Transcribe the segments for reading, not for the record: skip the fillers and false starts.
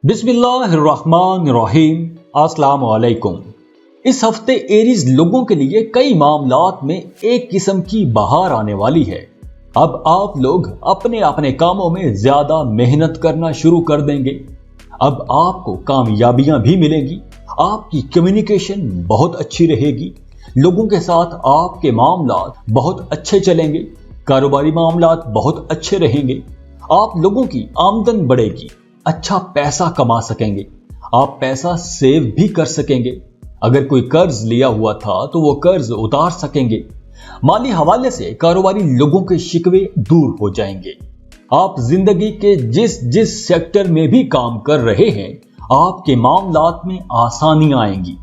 बिस्मिल्लाहिर्रहमानिर्रहीम। अस्सलाम वालेकुम। इस हफ्ते एरीज लोगों के लिए कई मामलात में एक किस्म की बहार आने वाली है। अब आप लोग अपने अपने कामों में ज्यादा मेहनत करना शुरू कर देंगे। अब आपको कामयाबियां भी मिलेंगी। आपकी कम्युनिकेशन बहुत अच्छी रहेगी। लोगों के साथ आपके मामलात बहुत अच्छे चलेंगे। कारोबारी मामलात बहुत अच्छे रहेंगे। आप लोगों की आमदन बढ़ेगी। अच्छा पैसा कमा सकेंगे। आप पैसा सेव भी कर सकेंगे। अगर कोई कर्ज लिया हुआ था तो वो कर्ज उतार सकेंगे। माली हवाले से कारोबारी लोगों के शिकवे दूर हो जाएंगे। आप जिंदगी के जिस जिस सेक्टर में भी काम कर रहे हैं, आपके मामलात में आसानियां आएंगी।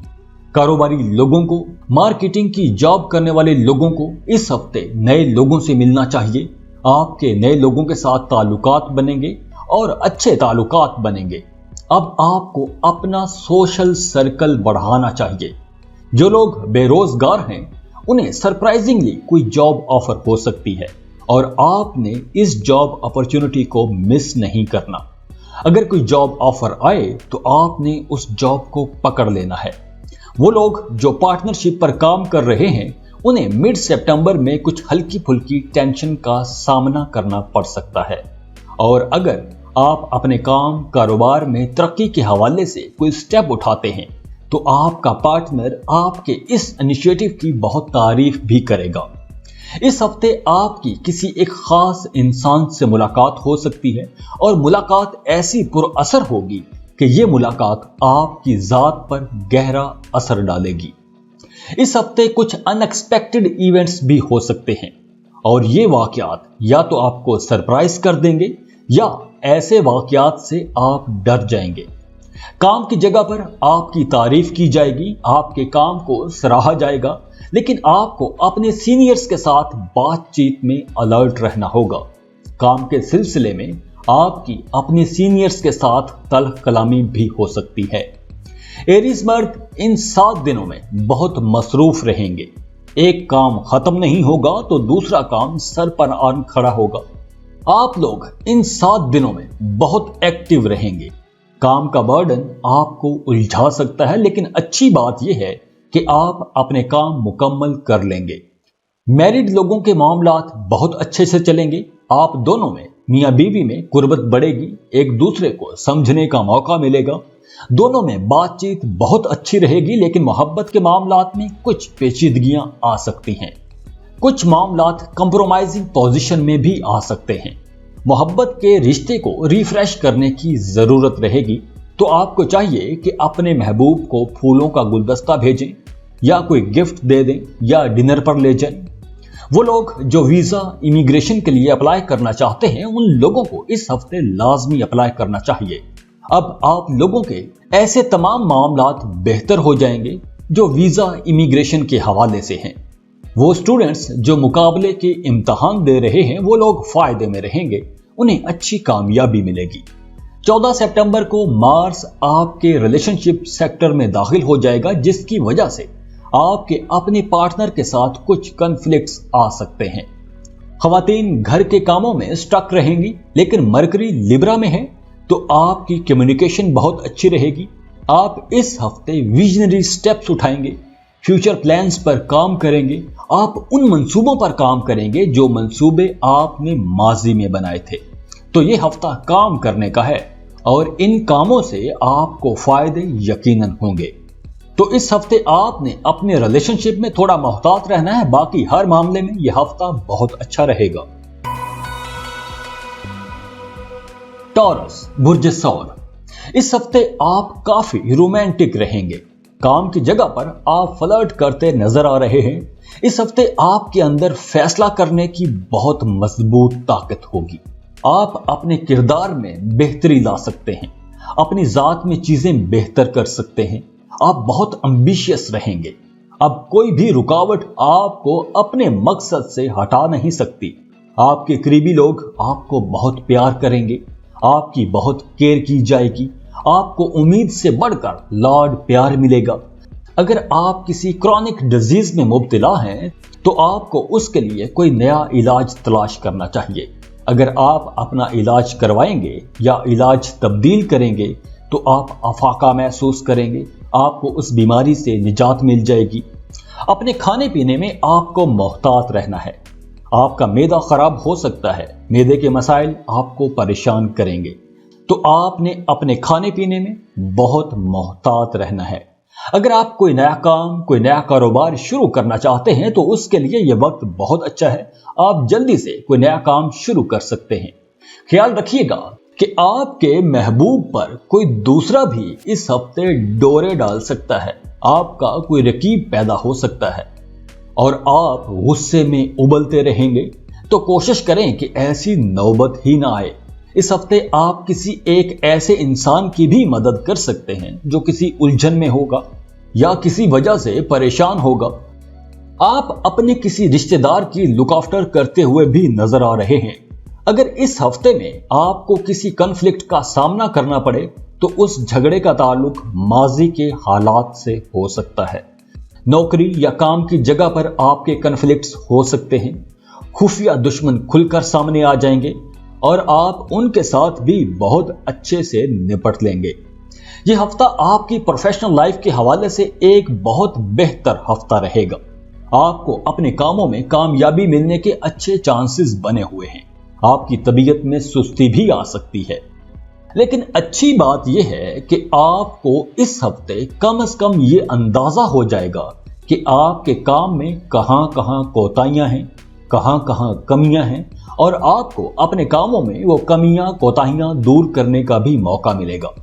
कारोबारी लोगों को, मार्केटिंग की जॉब करने वाले लोगों को इस हफ्ते नए लोगों से मिलना चाहिए। आपके नए लोगों के साथ ताल्लुकात बनेंगे और अच्छे ताल्लुकात बनेंगे। अब आपको अपना सोशल सर्कल बढ़ाना चाहिए। जो लोग बेरोजगार हैं, उन्हें सरप्राइजिंगली कोई जॉब ऑफर हो सकती है और आपने इस जॉब अपॉर्चुनिटी को मिस नहीं करना। अगर कोई जॉब ऑफर आए तो आपने उस जॉब को पकड़ लेना है। वो लोग जो पार्टनरशिप पर काम कर रहे हैं, उन्हें मिड सितंबर में कुछ हल्की फुल्की टेंशन का सामना करना पड़ सकता है। और अगर आप अपने काम कारोबार में तरक्की के हवाले से कोई स्टेप उठाते हैं तो आपका पार्टनर आपके इस इनिशिएटिव की बहुत तारीफ भी करेगा। इस हफ्ते आपकी किसी एक खास इंसान से मुलाकात हो सकती है और मुलाकात ऐसी पुरअसर होगी कि ये मुलाकात आपकी जात पर गहरा असर डालेगी। इस हफ्ते कुछ अनएक्सपेक्टेड इवेंट्स भी हो सकते हैं और ये वाकयात या तो आपको सरप्राइज कर देंगे या ऐसे वाकयात से आप डर जाएंगे। काम की जगह पर आपकी तारीफ की जाएगी, आपके काम को सराहा जाएगा, लेकिन आपको अपने सीनियर्स के साथ बातचीत में अलर्ट रहना होगा। काम के सिलसिले में आपकी अपने सीनियर्स के साथ तल्ख कलामी भी हो सकती है। एरीज मर्द इन 7 दिनों में बहुत मसरूफ रहेंगे। एक काम खत्म नहीं होगा तो दूसरा काम सर पर आन खड़ा होगा। आप लोग इन 7 दिनों में बहुत एक्टिव रहेंगे। काम का बर्डन आपको उलझा सकता है, लेकिन अच्छी बात यह है कि आप अपने काम मुकम्मल कर लेंगे। मैरिड लोगों के मामलात बहुत अच्छे से चलेंगे। आप दोनों में, मियां बीवी में कुर्बत बढ़ेगी। एक दूसरे को समझने का मौका मिलेगा। दोनों में बातचीत बहुत अच्छी रहेगी, लेकिन मोहब्बत के मामलात में कुछ पेचीदगियां आ सकती हैं। कुछ मामलात कंप्रोमाइजिंग पोजीशन में भी आ सकते हैं। मोहब्बत के रिश्ते को रिफ्रेश करने की जरूरत रहेगी, तो आपको चाहिए कि अपने महबूब को फूलों का गुलदस्ता भेजें या कोई गिफ्ट दे दें या डिनर पर ले जाएं। वो लोग जो वीजा इमिग्रेशन के लिए अप्लाई करना चाहते हैं, उन लोगों को इस हफ्ते लाजमी अप्लाई करना चाहिए। अब आप लोगों के ऐसे तमाम मामलात बेहतर हो जाएंगे जो वीजा इमिग्रेशन के हवाले से हैं। वो स्टूडेंट्स जो मुकाबले के इम्तहान दे रहे हैं, वो लोग फायदे में रहेंगे। उन्हें अच्छी कामयाबी मिलेगी। 14 सितंबर को मार्स आपके रिलेशनशिप सेक्टर में दाखिल हो जाएगा, जिसकी वजह से आपके अपने पार्टनर के साथ कुछ कॉन्फ्लिक्ट्स आ सकते हैं। खवातीन घर के कामों में स्टक रहेंगी, लेकिन मरकरी लिब्रा में है तो आपकी कम्युनिकेशन बहुत अच्छी रहेगी। आप इस हफ्ते विजनरी स्टेप्स उठाएंगे, फ्यूचर प्लान्स पर काम करेंगे। आप उन मंसूबों पर काम करेंगे जो मंसूबे आपने माजी में बनाए थे। तो ये हफ्ता काम करने का है और इन कामों से आपको फायदे यकीनन होंगे। तो इस हफ्ते आपने अपने रिलेशनशिप में थोड़ा मोहतात रहना है, बाकी हर मामले में यह हफ्ता बहुत अच्छा रहेगा। टॉरस बुर्ज सौर, इस हफ्ते आप काफी रोमांटिक रहेंगे। काम की जगह पर आप फ्लर्ट करते नजर आ रहे हैं। इस हफ्ते आपके अंदर फैसला करने की बहुत मजबूत ताकत होगी। आप अपने किरदार में बेहतरी ला सकते हैं। अपनी जात में चीजें बेहतर कर सकते हैं। आप बहुत एम्बिशियस रहेंगे। अब कोई भी रुकावट आपको अपने मकसद से हटा नहीं सकती। आपके करीबी लोग आपको बहुत प्यार करेंगे। आपकी बहुत केयर की जाएगी। आपको उम्मीद से बढ़कर लाड प्यार मिलेगा। अगर आप किसी क्रॉनिक डिजीज में मुब्तला हैं तो आपको उसके लिए कोई नया इलाज तलाश करना चाहिए। अगर आप अपना इलाज करवाएंगे या इलाज तब्दील करेंगे तो आप अफाका महसूस करेंगे, आपको उस बीमारी से निजात मिल जाएगी। अपने खाने पीने में आपको मोहतात रहना है। आपका मैदा खराब हो सकता है, मैदे के मसाइल आपको परेशान करेंगे, तो आपने अपने खाने पीने में बहुत मोहतात रहना है। अगर आप कोई नया काम, कोई नया कारोबार शुरू करना चाहते हैं तो उसके लिए यह वक्त बहुत अच्छा है। आप जल्दी से कोई नया काम शुरू कर सकते हैं। ख्याल रखिएगा कि आपके महबूब पर कोई दूसरा भी इस हफ्ते डोरे डाल सकता है। आपका कोई रकीब पैदा हो सकता है और आप गुस्से में उबलते रहेंगे, तो कोशिश करें कि ऐसी नौबत ही ना आए। इस हफ्ते आप किसी एक ऐसे इंसान की भी मदद कर सकते हैं जो किसी उलझन में होगा या किसी वजह से परेशान होगा। आप अपने किसी रिश्तेदार की लुक आफ्टर करते हुए भी नजर आ रहे हैं। अगर इस हफ्ते में आपको किसी कॉन्फ्लिक्ट का सामना करना पड़े तो उस झगड़े का ताल्लुक माजी के हालात से हो सकता है। नौकरी या काम की जगह पर आपके कॉन्फ्लिक्ट्स हो सकते हैं। खुफिया दुश्मन खुलकर सामने आ जाएंगे और आप उनके साथ भी बहुत अच्छे से निपट लेंगे। यह हफ्ता आपकी प्रोफेशनल लाइफ के हवाले से एक बहुत बेहतर हफ्ता रहेगा। आपको अपने कामों में कामयाबी मिलने के अच्छे चांसेस बने हुए हैं। आपकी तबीयत में सुस्ती भी आ सकती है, लेकिन अच्छी बात यह है कि आपको इस हफ्ते कम से कम ये अंदाजा हो जाएगा कि आपके काम में कहां कहां कोताहियां हैं, कहां कहां कमियां हैं, और आपको अपने कामों में वो कमियां कोताहियां दूर करने का भी मौका मिलेगा।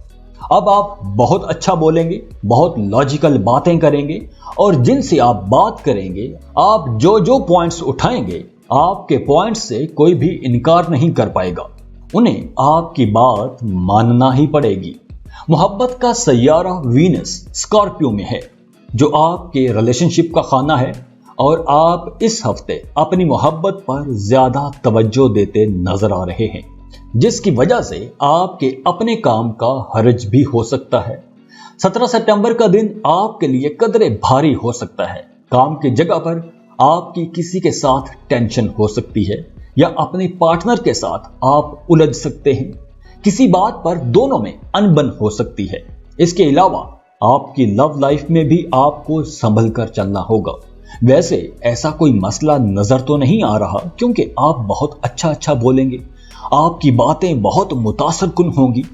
अब आप बहुत अच्छा बोलेंगे, बहुत लॉजिकल बातें करेंगे, और जिनसे आप बात करेंगे, आप जो जो पॉइंट्स उठाएंगे, आपके पॉइंट्स से कोई भी इनकार नहीं कर पाएगा। उन्हें आपकी बात मानना ही पड़ेगी। मोहब्बत का सैयारा वीनस स्कॉर्पियो में है, जो आपके रिलेशनशिप का खाना है, और आप इस हफ्ते अपनी मोहब्बत पर ज्यादा तवज्जो देते नजर आ रहे हैं, जिसकी वजह से आपके अपने काम का हर्ज भी हो सकता है। 17 सितंबर का दिन आपके लिए कदरे भारी हो सकता है। काम की जगह पर आपकी किसी के साथ टेंशन हो सकती है या अपने पार्टनर के साथ आप उलझ सकते हैं। किसी बात पर दोनों में अनबन हो सकती है। इसके अलावा आपकी लव लाइफ में भी आपको संभल कर चलना होगा। वैसे ऐसा कोई मसला नजर तो नहीं आ रहा, क्योंकि आप बहुत अच्छा बोलेंगे, आपकी बातें बहुत मुतासरकुन होंगी।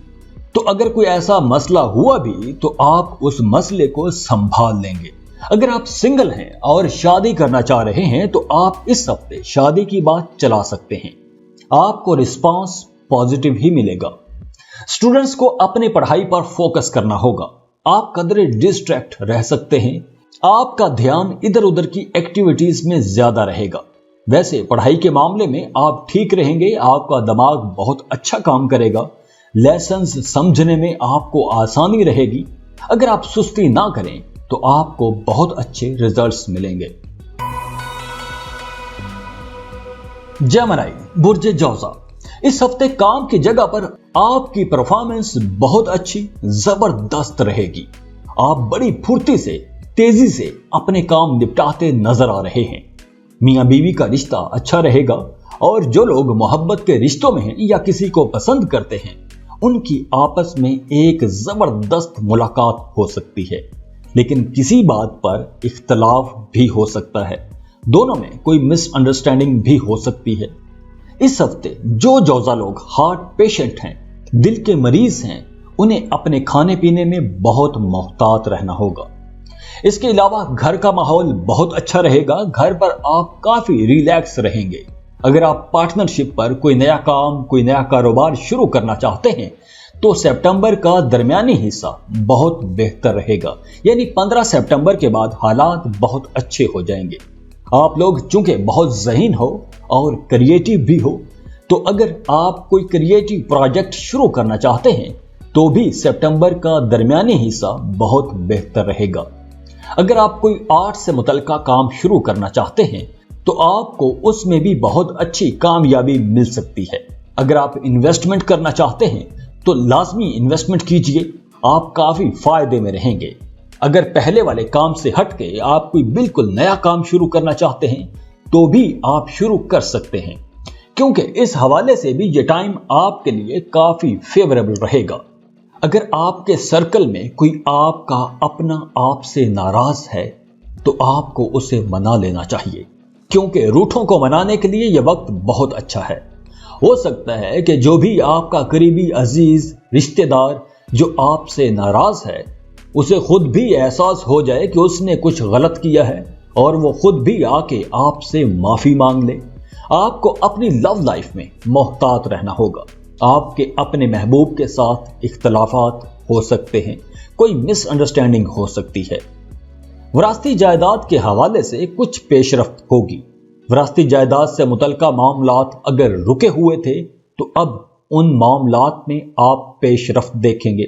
तो अगर कोई ऐसा मसला हुआ भी तो आप उस मसले को संभाल लेंगे। अगर आप सिंगल हैं और शादी करना चाह रहे हैं तो आप इस हफ्ते शादी की बात चला सकते हैं। आपको रिस्पांस पॉजिटिव ही मिलेगा। स्टूडेंट्स को अपनी पढ़ाई पर फोकस करना होगा। आप कदरे डिस्ट्रैक्ट रह सकते हैं। आपका ध्यान इधर उधर की एक्टिविटीज में ज्यादा रहेगा। वैसे पढ़ाई के मामले में आप ठीक रहेंगे। आपका दिमाग बहुत अच्छा काम करेगा। लेसन्स समझने में आपको आसानी रहेगी। अगर आप सुस्ती ना करें तो आपको बहुत अच्छे रिजल्ट्स मिलेंगे। जेमिनी बुर्ज जौजा, इस हफ्ते काम की जगह पर आपकी परफॉर्मेंस बहुत अच्छी जबरदस्त रहेगी। आप बड़ी फुर्ती से, तेजी से अपने काम निपटाते नजर आ रहे हैं। मियां बीवी का रिश्ता अच्छा रहेगा, और जो लोग मोहब्बत के रिश्तों में हैं या किसी को पसंद करते हैं, उनकी आपस में एक जबरदस्त मुलाकात हो सकती है। लेकिन किसी बात पर इख्तलाफ भी हो सकता है। दोनों में कोई मिसअंडरस्टैंडिंग भी हो सकती है। इस हफ्ते जो जौजा लोग हार्ट पेशेंट हैं, दिल के मरीज हैं, उन्हें अपने खाने पीने में बहुत मोहतात रहना होगा। इसके अलावा घर का माहौल बहुत अच्छा रहेगा। घर पर आप काफी रिलैक्स रहेंगे। अगर आप पार्टनरशिप पर कोई नया काम, कोई नया कारोबार शुरू करना चाहते हैं तो सितंबर का दरमियानी हिस्सा बहुत बेहतर रहेगा। यानी 15 सितंबर के बाद हालात बहुत अच्छे हो जाएंगे। आप लोग चूंकि बहुत ज़हीन हो और क्रिएटिव भी हो, तो अगर आप कोई क्रिएटिव प्रोजेक्ट शुरू करना चाहते हैं तो भी सितंबर का दरमियानी हिस्सा बहुत बेहतर रहेगा। अगर आप कोई आर्ट से मुतल्लिका काम शुरू करना चाहते हैं तो आपको उसमें भी बहुत अच्छी कामयाबी मिल सकती है। अगर आप इन्वेस्टमेंट करना चाहते हैं तो लाजमी इन्वेस्टमेंट कीजिए, आप काफी फायदे में रहेंगे। अगर पहले वाले काम से हटके आप कोई बिल्कुल नया काम शुरू करना चाहते हैं तो भी आप शुरू कर सकते हैं, क्योंकि इस हवाले से भी ये टाइम आपके लिए काफी फेवरेबल रहेगा। اگر آپ کے سرکل میں کوئی آپ کا اپنا آپ سے ناراض ہے تو آپ کو اسے منا لینا چاہیے، کیونکہ روٹھوں کو منانے کے لیے یہ وقت بہت اچھا ہے۔ ہو سکتا ہے کہ جو بھی آپ کا قریبی عزیز رشتہ دار جو آپ سے ناراض ہے، اسے خود بھی احساس ہو جائے کہ اس نے کچھ غلط کیا ہے اور وہ خود بھی آ کے آپ سے معافی مانگ لے۔ آپ کو اپنی لو لائف میں محتاط رہنا ہوگا۔ آپ کے اپنے محبوب کے ساتھ اختلافات ہو سکتے ہیں، کوئی مس انڈرسٹینڈنگ ہو سکتی ہے۔ وراثتی جائیداد کے حوالے سے کچھ پیش رفت ہوگی۔ وراثتی جائیداد سے متعلقہ معاملات اگر رکے ہوئے تھے تو اب ان معاملات میں آپ پیش رفت دیکھیں گے۔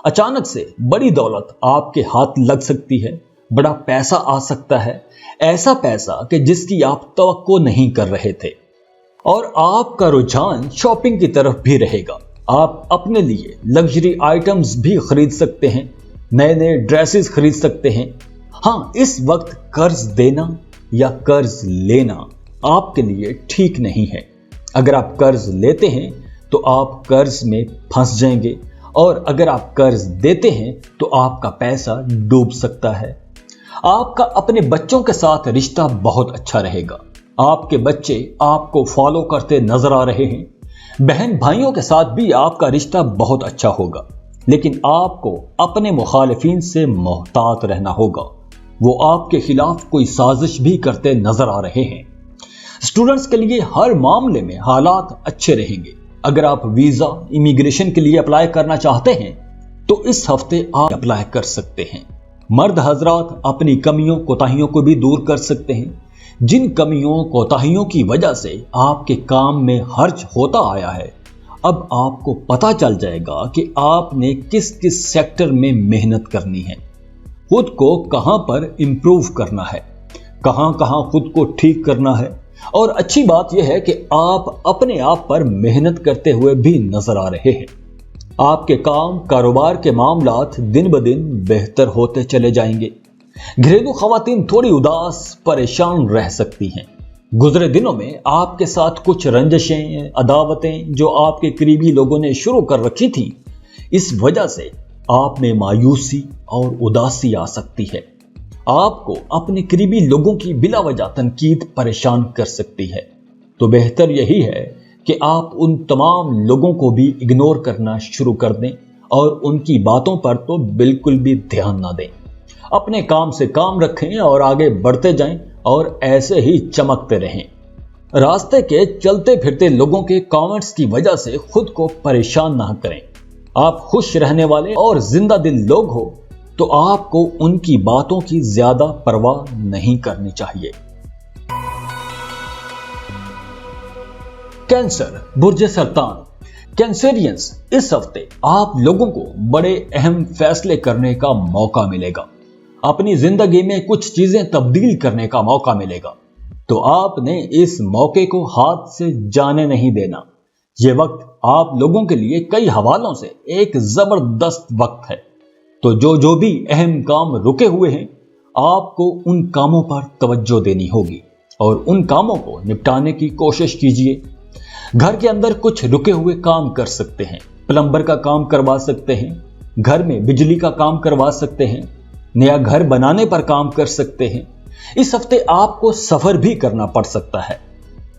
اچانک سے بڑی دولت آپ کے ہاتھ لگ سکتی ہے، بڑا پیسہ آ سکتا ہے، ایسا پیسہ کہ جس کی آپ توقع نہیں کر رہے تھے، اور آپ کا رجحان شاپنگ کی طرف بھی رہے گا۔ آپ اپنے لیے لگژری آئٹمز بھی خرید سکتے ہیں، نئے نئے ڈریسز خرید سکتے ہیں۔ ہاں، اس وقت قرض دینا یا قرض لینا آپ کے لیے ٹھیک نہیں ہے۔ اگر آپ قرض لیتے ہیں تو آپ قرض میں پھنس جائیں گے، اور اگر آپ قرض دیتے ہیں تو آپ کا پیسہ ڈوب سکتا ہے۔ آپ کا اپنے بچوں کے ساتھ رشتہ بہت اچھا رہے گا۔ آپ کے بچے آپ کو فالو کرتے نظر آ رہے ہیں۔ بہن بھائیوں کے ساتھ بھی آپ کا رشتہ بہت اچھا ہوگا، لیکن آپ کو اپنے مخالفین سے محتاط رہنا ہوگا۔ وہ آپ کے خلاف کوئی سازش بھی کرتے نظر آ رہے ہیں۔ اسٹوڈنٹس کے لیے ہر معاملے میں حالات اچھے رہیں گے۔ اگر آپ ویزا امیگریشن کے لیے اپلائی کرنا چاہتے ہیں تو اس ہفتے آپ اپلائی کر سکتے ہیں۔ مرد حضرات اپنی کمیوں کوتاہیوں کو بھی دور کر سکتے ہیں۔ جن کمیوں کوتاہیوں کی وجہ سے آپ کے کام میں حرج ہوتا آیا ہے، اب آپ کو پتہ چل جائے گا کہ آپ نے کس کس سیکٹر میں محنت کرنی ہے، خود کو کہاں پر امپروو کرنا ہے، کہاں کہاں خود کو ٹھیک کرنا ہے۔ اور اچھی بات یہ ہے کہ آپ اپنے آپ پر محنت کرتے ہوئے بھی نظر آ رہے ہیں۔ آپ کے کام کاروبار کے معاملات دن بدن بہتر ہوتے چلے جائیں گے۔ گھریلو خواتین تھوڑی اداس پریشان رہ سکتی ہیں۔ گزرے دنوں میں آپ کے ساتھ کچھ رنجشیں، عداوتیں جو آپ کے قریبی لوگوں نے شروع کر رکھی تھی، اس وجہ سے آپ میں مایوسی اور اداسی آ سکتی ہے۔ آپ کو اپنے قریبی لوگوں کی بلا وجہ تنقید پریشان کر سکتی ہے، تو بہتر یہی ہے کہ آپ ان تمام لوگوں کو بھی اگنور کرنا شروع کر دیں اور ان کی باتوں پر تو بالکل بھی دھیان نہ دیں۔ اپنے کام سے کام رکھیں اور آگے بڑھتے جائیں اور ایسے ہی چمکتے رہیں۔ راستے کے چلتے پھرتے لوگوں کے کامنٹس کی وجہ سے خود کو پریشان نہ کریں۔ آپ خوش رہنے والے اور زندہ دل لوگ ہو تو آپ کو ان کی باتوں کی زیادہ پرواہ نہیں کرنی چاہیے۔ کینسر، برج سرطان۔ کینسرینز، اس ہفتے آپ لوگوں کو بڑے اہم فیصلے کرنے کا موقع ملے گا۔ اپنی زندگی میں کچھ چیزیں تبدیل کرنے کا موقع ملے گا، تو آپ نے اس موقع کو ہاتھ سے جانے نہیں دینا۔ یہ وقت آپ لوگوں کے لیے کئی حوالوں سے ایک زبردست وقت ہے، تو جو بھی اہم کام رکے ہوئے ہیں، آپ کو ان کاموں پر توجہ دینی ہوگی اور ان کاموں کو نپٹانے کی کوشش کیجیے۔ گھر کے اندر کچھ رکے ہوئے کام کر سکتے ہیں، پلمبر کا کام کروا سکتے ہیں، گھر میں بجلی کا کام کروا سکتے ہیں، نیا گھر بنانے پر کام کر سکتے ہیں۔ اس ہفتے آپ کو سفر بھی کرنا پڑ سکتا ہے۔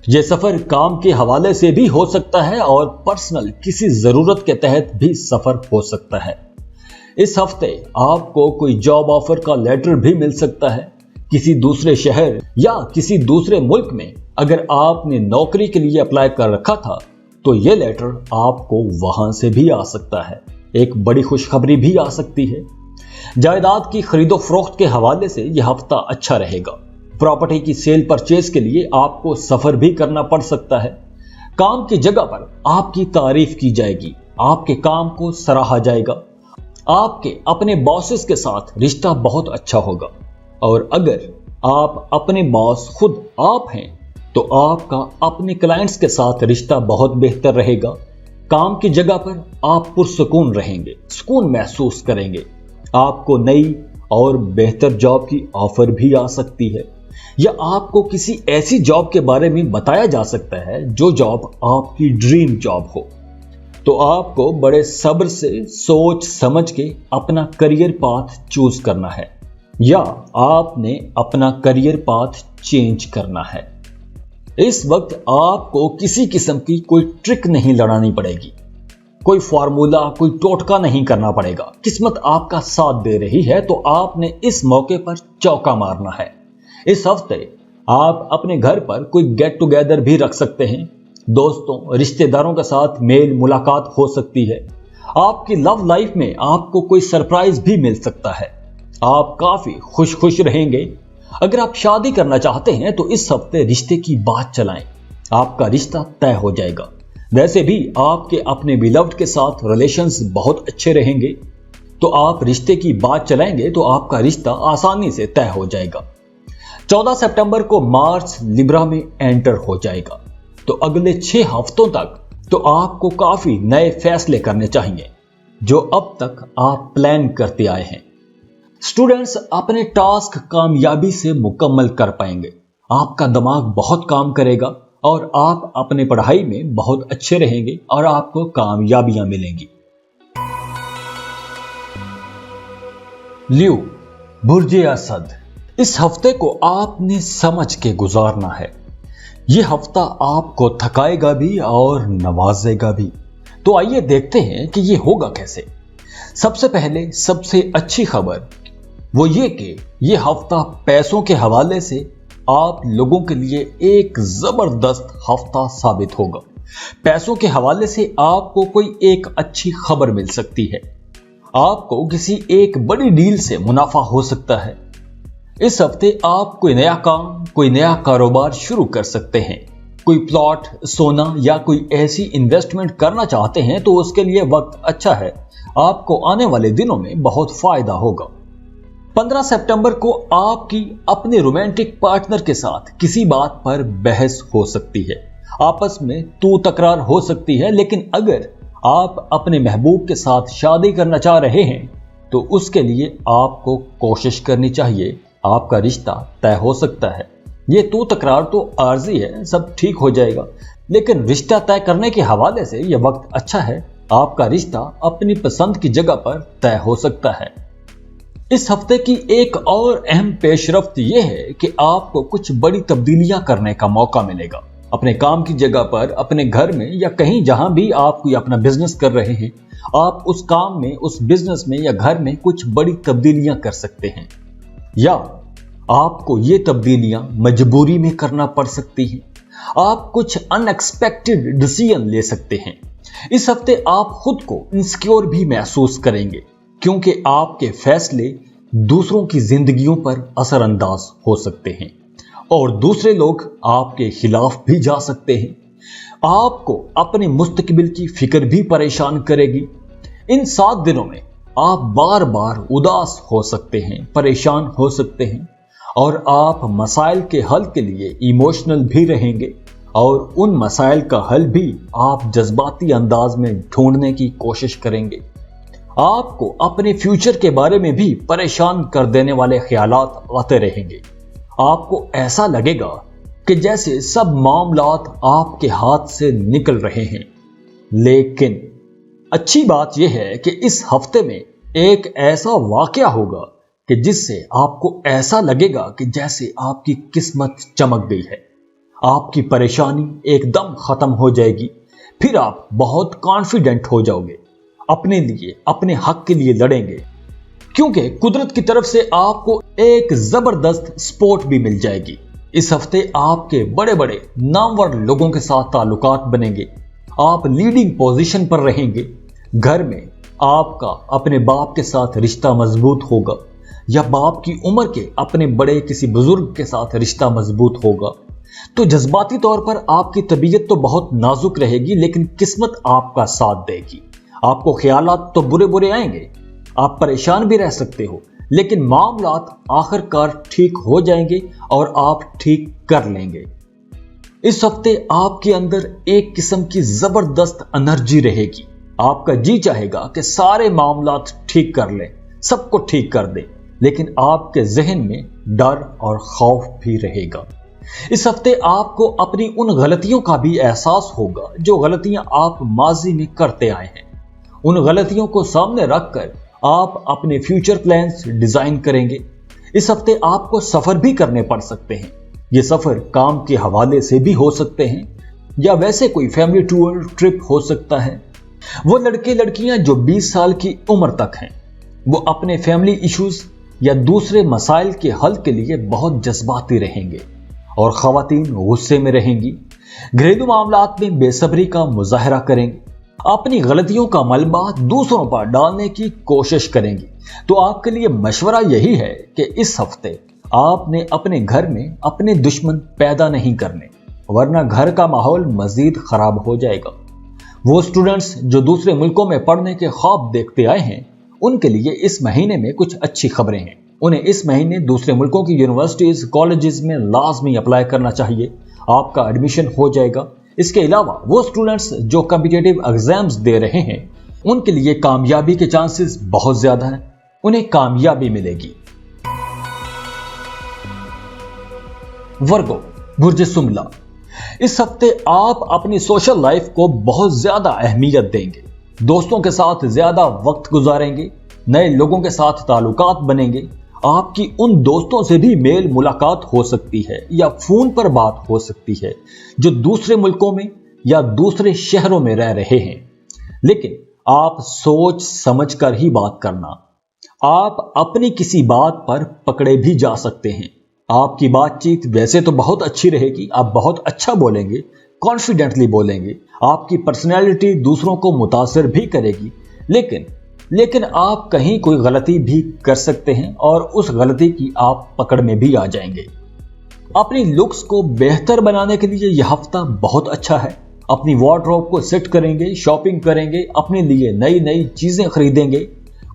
یہ سفر کام کے حوالے سے بھی ہو سکتا ہے اور پرسنل کسی ضرورت کے تحت بھی سفر ہو سکتا ہے۔ اس ہفتے آپ کو کوئی جاب آفر کا لیٹر بھی مل سکتا ہے۔ کسی دوسرے شہر یا کسی دوسرے ملک میں اگر آپ نے نوکری کے لیے اپلائی کر رکھا تھا تو یہ لیٹر آپ کو وہاں سے بھی آ سکتا ہے۔ ایک بڑی خوشخبری بھی آ سکتی ہے۔ جائیداد کی خرید و فروخت کے حوالے سے یہ ہفتہ اچھا رہے گا۔ پراپرٹی کی سیل پرچیز کے لیے آپ کو سفر بھی کرنا پڑ سکتا ہے۔ کام کی جگہ پر آپ کی تعریف کی جائے گی، آپ کے کام کو سراہا جائے گا۔ آپ کے اپنے باسز کے ساتھ رشتہ بہت اچھا ہوگا، اور اگر آپ اپنے باس خود آپ ہیں تو آپ کا اپنے کلائنٹس کے ساتھ رشتہ بہت بہتر رہے گا۔ کام کی جگہ پر آپ پرسکون رہیں گے، سکون محسوس کریں گے۔ آپ کو نئی اور بہتر جاب کی آفر بھی آ سکتی ہے، یا آپ کو کسی ایسی جاب کے بارے میں بتایا جا سکتا ہے جو جاب آپ کی ڈریم جاب ہو۔ तो आपको बड़े सब्र से सोच समझ के अपना करियर पाथ चूज करना है, या आपने अपना करियर पाथ चेंज करना है। इस वक्त आपको किसी किस्म की कोई ट्रिक नहीं लगानी पड़ेगी, कोई फार्मूला, कोई टोटका नहीं करना पड़ेगा। किस्मत आपका साथ दे रही है तो आपने इस मौके पर चौका मारना है। इस हफ्ते आप अपने घर पर कोई गेट टुगेदर भी रख सकते हैं। दोस्तों, रिश्तेदारों के साथ मेल मुलाकात हो सकती है। आपकी लव लाइफ में आपको कोई सरप्राइज भी मिल सकता है। आप काफी खुश रहेंगे। अगर आप शादी करना चाहते हैं तो इस हफ्ते रिश्ते की बात चलाएं, आपका रिश्ता तय हो जाएगा। वैसे भी आपके अपने बिलव्ड के साथ रिलेशंस बहुत अच्छे रहेंगे, तो आप रिश्ते की बात चलाएंगे तो आपका रिश्ता आसानी से तय हो जाएगा। 14 सितंबर को मार्स लिब्रा में एंटर हो जाएगा, तो अगले 6 हफ्तों तक तो आपको काफी नए फैसले करने चाहिए जो अब तक आप प्लान करते आए हैं। स्टूडेंट्स अपने टास्क कामयाबी से मुकम्मल कर पाएंगे। आपका दिमाग बहुत काम करेगा और आप अपने पढ़ाई में बहुत अच्छे रहेंगे और आपको कामयाबियां मिलेंगी। लियो, बुर्ज असद, इस हफ्ते को आपने समझ के गुजारना है। यह हफ्ता आपको थकाएगा भी और नवाजेगा भी। तो आइए देखते हैं कि यह होगा कैसे। सबसे पहले सबसे अच्छी खबर वो ये कि यह हफ्ता पैसों के हवाले से आप लोगों के लिए एक जबरदस्त हफ्ता साबित होगा। पैसों के हवाले से आपको कोई एक अच्छी खबर मिल सकती है। आपको किसी एक बड़ी डील से मुनाफा हो सकता है। इस हफ्ते आप कोई नया काम, कोई नया कारोबार शुरू कर सकते हैं। कोई प्लॉट, सोना या कोई ऐसी इन्वेस्टमेंट करना चाहते हैं तो उसके लिए वक्त अच्छा है। आपको आने वाले दिनों में बहुत फायदा होगा। 15 सितंबर को आपकी अपने रोमांटिक पार्टनर के साथ किसी बात पर बहस हो सकती है। आपस में तू तकरार हो सकती है, लेकिन अगर आप अपने महबूब के साथ शादी करना चाह रहे हैं तो उसके लिए आपको कोशिश करनी चाहिए। आपका रिश्ता तय हो सकता है। ये तू तकरार तो आर्जी है, सब ठीक हो जाएगा, लेकिन रिश्ता तय करने के हवाले से यह वक्त अच्छा है। आपका रिश्ता अपनी पसंद की जगह पर तय हो सकता है। इस हफ्ते की एक और अहम पेशरफ्त यह है कि आपको कुछ बड़ी तब्दीलियां करने का मौका मिलेगा। अपने काम की जगह पर, अपने घर में या कहीं जहां भी आप कोई अपना बिजनेस कर रहे हैं, आप उस काम में, उस बिजनेस में या घर में कुछ बड़ी तब्दीलियां कर सकते हैं, या आपको ये तब्दीलियां मजबूरी में करना पड़ सकती हैं। आप कुछ अनएक्सपेक्टेड डिसीजन ले सकते हैं। इस हफ्ते आप खुद को इनसिक्योर भी महसूस करेंगे, क्योंकि आपके फैसले दूसरों की जिंदगियों पर असरअंदाज हो सकते हैं और दूसरे लोग आपके खिलाफ भी जा सकते हैं। आपको अपने मुस्तकबिल की फिक्र भी परेशान करेगी। इन 7 दिनों में आप बार बार उदास हो सकते हैं, परेशान हो सकते हैं और आप मसाइल के हल के लिए इमोशनल भी रहेंगे और उन मसाइल का हल भी आप जज्बाती अंदाज में ढूंढने की कोशिश करेंगे। आपको अपने फ्यूचर के बारे में भी परेशान कर देने वाले ख्यालात आते रहेंगे। आपको ऐसा लगेगा कि जैसे सब मामलात आपके हाथ से निकल रहे हैं। लेकिन अच्छी बात यह है कि इस हफ्ते में एक ऐसा वाकया होगा कि जिससे आपको ऐसा लगेगा कि जैसे आपकी किस्मत चमक गई है। आपकी परेशानी एकदम खत्म हो जाएगी। फिर आप बहुत कॉन्फिडेंट हो जाओगे, अपने लिए, अपने हक के लिए लड़ेंगे, क्योंकि कुदरत की तरफ से आपको एक जबरदस्त सपोर्ट भी मिल जाएगी। इस हफ्ते आपके बड़े बड़े नामवर लोगों के साथ ताल्लुकात बनेंगे। आप लीडिंग पोजीशन पर रहेंगे। घर में आपका अपने बाप के साथ रिश्ता मजबूत होगा, या बाप की उम्र के अपने बड़े किसी बुजुर्ग के साथ रिश्ता मजबूत होगा। तो जज्बाती तौर पर आपकी तबीयत तो बहुत नाजुक रहेगी, लेकिन किस्मत आपका साथ देगी। आपको ख्यालात तो बुरे बुरे आएंगे, आप परेशान भी रह सकते हो, लेकिन मामलात आखिरकार ठीक हो जाएंगे और आप ठीक कर लेंगे। इस हफ्ते आपके अंदर एक किस्म की जबरदस्त एनर्जी रहेगी। आपका जी चाहेगा कि सारे मामलात ठीक कर लें, सबको ठीक कर दे, लेकिन आपके जहन में डर और खौफ भी रहेगा। इस हफ्ते आपको अपनी उन गलतियों का भी एहसास होगा जो गलतियां आप माजी में करते आए हैं। उन गलतियों को सामने रखकर आप अपने फ्यूचर प्लान्स डिजाइन करेंगे। इस हफ्ते आपको सफर भी करने पड़ सकते हैं। ये सफर काम के हवाले से भी हो सकते हैं या वैसे कोई फैमिली टूर ट्रिप हो सकता है। वो लड़के लड़कियां जो 20 साल की उम्र तक हैं, वो अपने फैमिली इश्यूज या दूसरे मसाइल के हल के लिए बहुत जज्बाती रहेंगे और खवातीन गुस्से में रहेंगी। घरेलू मामलात में बेसब्री का मुजाहरा करेंगे, अपनी गलतियों का मलबा दूसरों पर डालने की कोशिश करेंगी। तो आपके लिए मशवरा यही है कि इस हफ्ते आपने अपने घर में अपने दुश्मन पैदा नहीं करने, वरना घर का माहौल मजीद खराब हो जाएगा। वो स्टूडेंट्स जो दूसरे मुल्कों में पढ़ने के ख्वाब देखते आए हैं, उनके लिए इस महीने में कुछ अच्छी खबरें हैं। उन्हें इस महीने दूसरे मुल्कों की यूनिवर्सिटीज कॉलेजेस में लाजमी अप्लाई करना चाहिए, आपका एडमिशन हो जाएगा। इसके अलावा वो स्टूडेंट्स जो कॉम्पिटिटिव एग्जाम्स दे रहे हैं, उनके लिए कामयाबी के चांसेस बहुत ज्यादा हैं, उन्हें कामयाबी मिलेगी। वर्गो, बुर्ज सुमला, इस हफ्ते आप अपनी सोशल लाइफ को बहुत ज्यादा अहमियत देंगे, दोस्तों के साथ ज्यादा वक्त गुजारेंगे, नए लोगों के साथ ताल्लुकात बनेंगे। आपकी उन दोस्तों से भी मेल मुलाकात हो सकती है या फोन पर बात हो सकती है जो दूसरे मुल्कों में या दूसरे शहरों में रह रहे हैं, लेकिन आप सोच समझ कर ही बात करना। आप अपनी किसी बात पर पकड़े भी जा सकते हैं। आपकी बातचीत वैसे तो बहुत अच्छी रहेगी, आप बहुत अच्छा बोलेंगे, कॉन्फिडेंटली बोलेंगे, आपकी पर्सनैलिटी दूसरों को मुतासिर भी करेगी, लेकिन आप कहीं कोई गलती भी कर सकते हैं और उस गलती की आप पकड़ में भी आ जाएंगे। अपनी लुक्स को बेहतर बनाने के लिए यह हफ्ता बहुत अच्छा है। अपनी वार्डरोब को सेट करेंगे, शॉपिंग करेंगे, अपने लिए नई नई चीजें खरीदेंगे,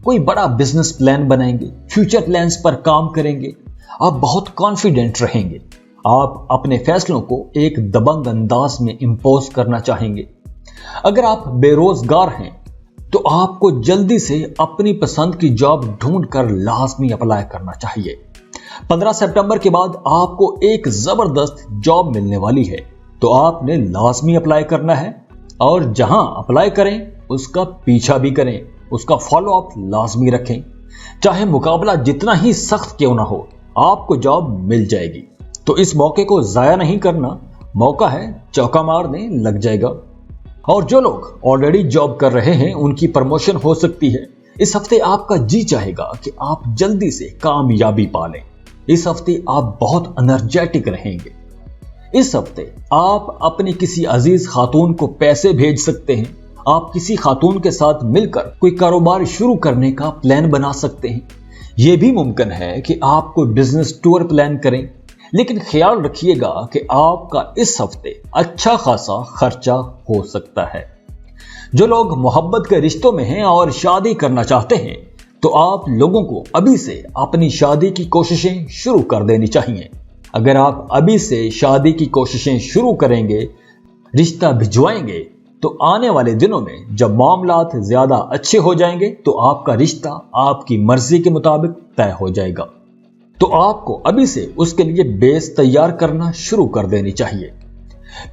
कोई बड़ा बिजनेस प्लान बनाएंगे, फ्यूचर प्लान्स पर काम करेंगे। आप बहुत कॉन्फिडेंट रहेंगे। आप अपने फैसलों को एक दबंग अंदाज में इंपोज करना चाहेंगे। अगर आप बेरोजगार हैं तो आपको जल्दी से अपनी पसंद की जॉब ढूंढकर लाजमी अप्लाई करना चाहिए। 15 सितंबर के बाद आपको एक जबरदस्त जॉब मिलने वाली है, तो आपने लाजमी अप्लाई करना है और जहां अप्लाई करें उसका पीछा भी करें, उसका फॉलो अप लाजमी रखें। चाहे मुकाबला जितना ही सख्त क्यों ना हो, आपको जॉब मिल जाएगी। तो इस मौके को जाया नहीं करना, मौका है चौका मारने लग जाएगा। और जो लोग ऑलरेडी जॉब कर रहे हैं उनकी प्रमोशन हो सकती है। इस हफ्ते आपका जी चाहेगा कि आप जल्दी से कामयाबी पालें। इस हफ्ते आप बहुत एनर्जेटिक रहेंगे। इस हफ्ते आप अपनी किसी अजीज खातून को पैसे भेज सकते हैं। आप किसी खातून के साथ मिलकर कोई कारोबार शुरू करने का प्लान बना सकते हैं। यह भी मुमकिन है कि आप कोई बिजनेस टूर प्लान करें, लेकिन ख्याल रखिएगा कि आपका इस हफ्ते अच्छा खासा खर्चा हो सकता है। जो लोग मोहब्बत के रिश्तों में हैं और शादी करना चाहते हैं, तो आप लोगों को अभी से अपनी शादी की कोशिशें शुरू कर देनी चाहिए। अगर आप अभी से शादी की कोशिशें शुरू करेंगे, रिश्ता भिजवाएंगे, तो आने वाले दिनों में जब मामलात ज्यादा अच्छे हो जाएंगे तो आपका रिश्ता आपकी मर्जी के मुताबिक तय हो जाएगा। तो आपको अभी से उसके लिए बेस तैयार करना शुरू कर देनी चाहिए।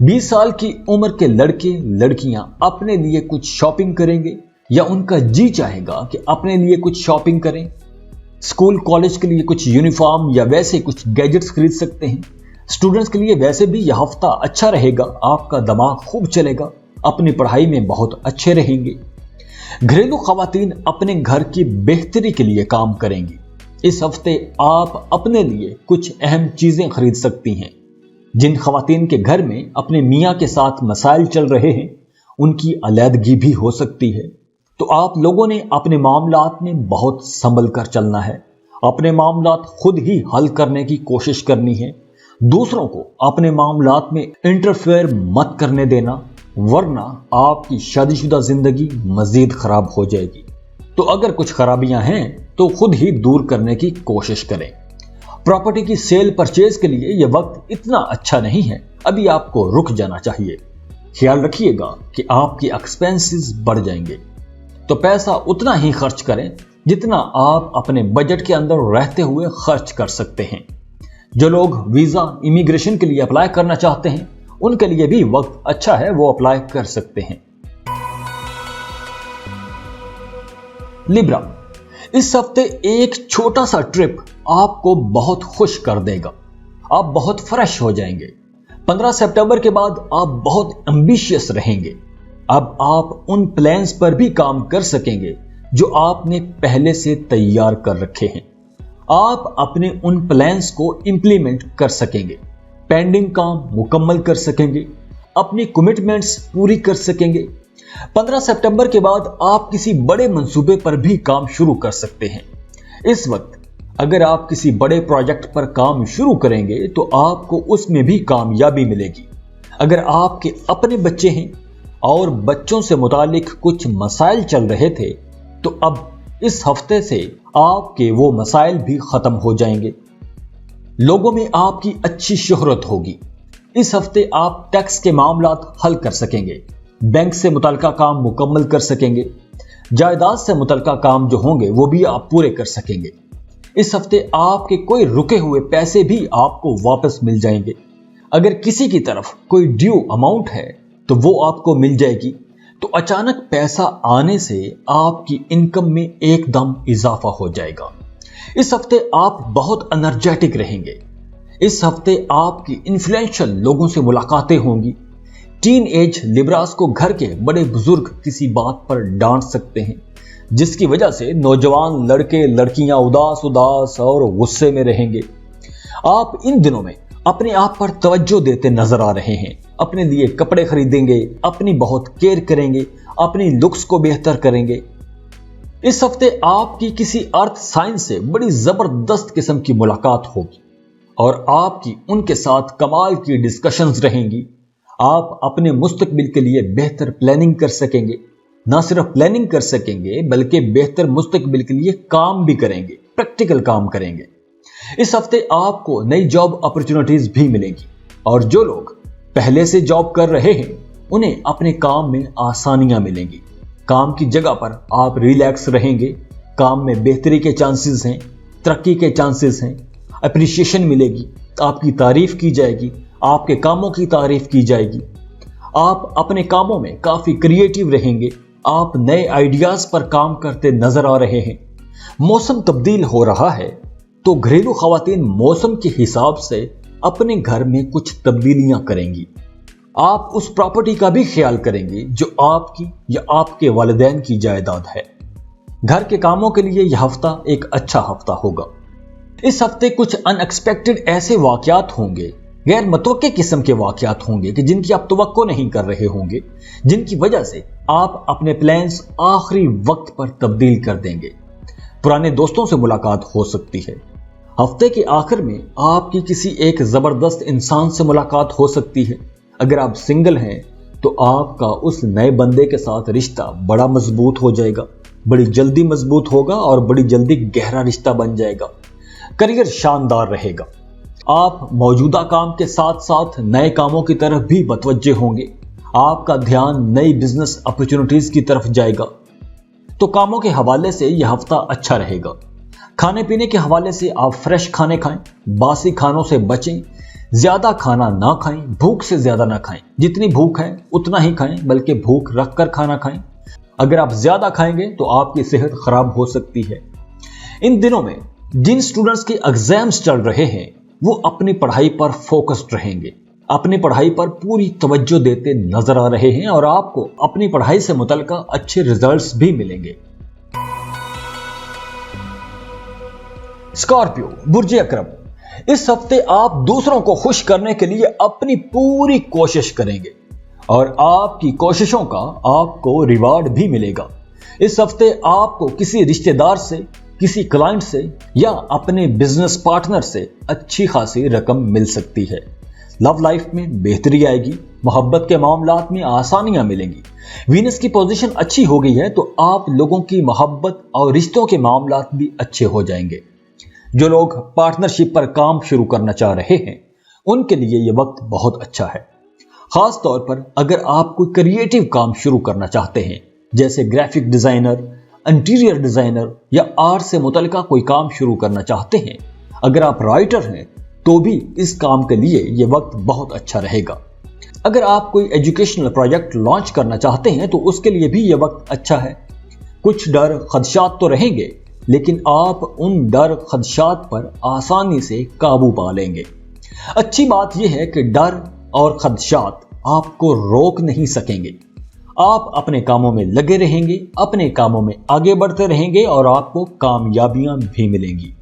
20 साल की उम्र के लड़के लड़कियां अपने लिए कुछ शॉपिंग करेंगे या उनका जी चाहेगा कि अपने लिए कुछ शॉपिंग करें। स्कूल कॉलेज के लिए कुछ यूनिफॉर्म या वैसे कुछ गैजेट्स खरीद सकते हैं। स्टूडेंट्स के लिए वैसे भी यह हफ्ता अच्छा रहेगा, आपका दिमाग खूब चलेगा, अपनी पढ़ाई में बहुत अच्छे रहेंगे। घरेलू खवातीन अपने घर की बेहतरी के लिए काम करेंगी। इस हफ्ते आप अपने लिए कुछ अहम चीजें खरीद सकती हैं। जिन खवातीन के घर में अपने मियाँ के साथ मसाइल चल रहे हैं, उनकी अलैदगी भी हो सकती है। तो आप लोगों ने अपने मामलात में बहुत संभल कर चलना है। अपने मामलात खुद ही हल करने की कोशिश करनी है। दूसरों को अपने मामलात में इंटरफेयर मत करने देना, वरना आपकी शादीशुदा जिंदगी मजीद खराब हो जाएगी। तो अगर कुछ खराबियां हैं तो खुद ही दूर करने की कोशिश करें। प्रॉपर्टी की सेल परचेज के लिए यह वक्त इतना अच्छा नहीं है, अभी आपको रुक जाना चाहिए। ख्याल रखिएगा कि आपकी एक्सपेंसेस बढ़ जाएंगे, तो पैसा उतना ही खर्च करें जितना आप अपने बजट के अंदर रहते हुए खर्च कर सकते हैं। जो लोग वीजा इमिग्रेशन के लिए अप्लाई करना चाहते हैं उनके लिए भी वक्त अच्छा है, वो अप्लाई कर सकते हैं। लिब्रा, इस हफ्ते एक छोटा सा ट्रिप आपको बहुत खुश कर देगा। आप बहुत फ्रेश हो जाएंगे। 15 सितंबर के बाद आप बहुत एम्बिशियस रहेंगे। अब आप उन प्लान्स पर भी काम कर सकेंगे जो आपने पहले से तैयार कर रखे हैं। आप अपने उन प्लान्स को इंप्लीमेंट कर सकेंगे, पेंडिंग काम मुकम्मल कर सकेंगे, अपनी कमिटमेंट्स पूरी कर सकेंगे। 15 सितंबर के बाद आप किसी बड़े मंसूबे पर भी काम शुरू कर सकते हैं। इस वक्त अगर आप किसी बड़े प्रोजेक्ट पर काम शुरू करेंगे तो आपको उसमें भी कामयाबी मिलेगी। अगर आपके अपने बच्चे हैं और बच्चों से मुतालिक कुछ मसाइल चल रहे थे तो अब इस हफ्ते से आपके वो मसाइल भी खत्म हो जाएंगे। लोगों में आपकी अच्छी शोहरत होगी। इस हफ्ते आप टैक्स के मामलात हल कर सकेंगे, बैंक से मुतल्लिका काम मुकम्मल कर सकेंगे, जायदाद से मुतल्लिका काम जो होंगे वो भी आप पूरे कर सकेंगे। इस हफ्ते आपके कोई रुके हुए पैसे भी आपको वापस मिल जाएंगे। अगर किसी की तरफ कोई ड्यू अमाउंट है तो वो आपको मिल जाएगी। तो अचानक पैसा आने से आपकी इनकम में एकदम इजाफा हो जाएगा। इस हफ्ते आप बहुत एनर्जेटिक रहेंगे। इस हफ्ते आपकी इन्फ्लुएंशियल लोगों से मुलाकातें होंगी। टीन एज लिब्रास को घर के बड़े बुजुर्ग किसी बात पर डांट सकते हैं, जिसकी वजह से नौजवान लड़के लड़कियां उदास और गुस्से में रहेंगे। आप इन दिनों में अपने आप पर तवज्जो देते नजर आ रहे हैं। अपने लिए कपड़े खरीदेंगे, अपनी बहुत केयर करेंगे, अपनी लुक्स को बेहतर करेंगे। इस हफ्ते आपकी किसी अर्थ साइंस से बड़ी जबरदस्त किस्म की मुलाकात होगी और आपकी उनके साथ कमाल की डिस्कशंस रहेंगी। आप अपने मुस्तकबिल के लिए बेहतर प्लानिंग कर सकेंगे। ना सिर्फ प्लानिंग कर सकेंगे बल्कि बेहतर मुस्तकबिल के लिए काम भी करेंगे, प्रैक्टिकल काम करेंगे। इस हफ्ते आपको नई जॉब अपॉर्चुनिटीज भी मिलेंगी और जो लोग पहले से जॉब कर रहे हैं उन्हें अपने काम में आसानियां मिलेंगी। काम की जगह पर आप रिलैक्स रहेंगे। काम में बेहतरी के चांसेस हैं, तरक्की के चांसेस हैं, अप्रिसिएशन मिलेगी, आपकी तारीफ की जाएगी, आपके कामों की तारीफ की जाएगी। आप अपने कामों में काफी क्रिएटिव रहेंगे। आप नए आइडियाज पर काम करते नजर आ रहे हैं। मौसम तब्दील हो रहा है तो घरेलू खवातीन मौसम के हिसाब से अपने घर में कुछ तब्दीलियां करेंगी। आप उस प्रॉपर्टी का भी ख्याल करेंगे जो आपकी या आपके वालिदैन की जायदाद है। घर के कामों के लिए यह हफ्ता एक अच्छा हफ्ता होगा। इस हफ्ते कुछ अनएक्सपेक्टेड ऐसे वाकयात होंगे, गैर मुतवक्के किस्म के वाकयात होंगे कि जिनकी आप तवक्को नहीं कर रहे होंगे, जिनकी वजह से आप अपने प्लान्स आखिरी वक्त पर तब्दील कर देंगे। पुराने दोस्तों से मुलाकात हो सकती है। हफ्ते के आखिर में आपकी किसी एक जबरदस्त इंसान से मुलाकात हो सकती है। अगर आप सिंगल हैं तो आपका उस नए बंदे के साथ रिश्ता बड़ा मजबूत हो जाएगा, बड़ी जल्दी मजबूत होगा और बड़ी जल्दी गहरा रिश्ता बन जाएगा। करियर शानदार रहेगा। आप मौजूदा काम के साथ साथ नए कामों की तरफ भी मुतवज्जे होंगे। आपका ध्यान नई बिजनेस अपॉर्चुनिटीज की तरफ जाएगा। तो कामों के हवाले से यह हफ्ता अच्छा रहेगा। खाने पीने के हवाले से आप फ्रेश खाने खाएं, बासी खानों से बचें, ज्यादा खाना ना खाएं, भूख से ज्यादा ना खाएं। जितनी भूख है उतना ही खाएं, बल्कि भूख रखकर खाना खाएं। अगर आप ज्यादा खाएंगे तो आपकी सेहत खराब हो सकती है। इन दिनों में जिन स्टूडेंट्स के एग्जाम्स चल रहे हैं वो अपनी पढ़ाई पर फोकस्ड रहेंगे, अपनी पढ़ाई पर पूरी तवज्जो देते नजर आ रहे हैं और आपको अपनी पढ़ाई से मुतल्लिका अच्छे रिजल्ट्स भी मिलेंगे। स्कॉर्पियो, बुर्ज अकरम, इस हफ्ते आप दूसरों को खुश करने के लिए अपनी पूरी कोशिश करेंगे और आपकी कोशिशों का आपको रिवार्ड भी मिलेगा। इस हफ्ते आपको किसी रिश्तेदार से, किसी क्लाइंट से या अपने बिजनेस पार्टनर से अच्छी खासी रकम मिल सकती है। लव लाइफ में बेहतरी आएगी। मोहब्बत के मामलात में आसानियां मिलेंगी। वीनस की पोजीशन अच्छी हो गई है तो आप लोगों की मोहब्बत और रिश्तों के मामलात भी अच्छे हो जाएंगे। जो लोग पार्टनरशिप पर काम शुरू करना चाह रहे हैं उनके लिए यह वक्त बहुत अच्छा है। खास तौर पर अगर आप कोई क्रिएटिव काम शुरू करना चाहते हैं, जैसे ग्राफिक डिजाइनर, इंटीरियर डिजाइनर या आर्ट से मुतल्लिका कोई काम शुरू करना चाहते हैं, अगर आप राइटर हैं तो भी इस काम के लिए ये वक्त बहुत अच्छा रहेगा। अगर आप कोई एजुकेशनल प्रोजेक्ट लॉन्च करना चाहते हैं तो उसके लिए भी ये वक्त अच्छा है। कुछ डर खदशात तो रहेंगे, लेकिन आप उन डर खदशात पर आसानी से काबू पा लेंगे। अच्छी बात यह है कि डर और खदशात आपको रोक नहीं सकेंगे। आप अपने कामों में लगे रहेंगे, अपने कामों में आगे बढ़ते रहेंगे और आपको कामयाबियां भी मिलेंगी।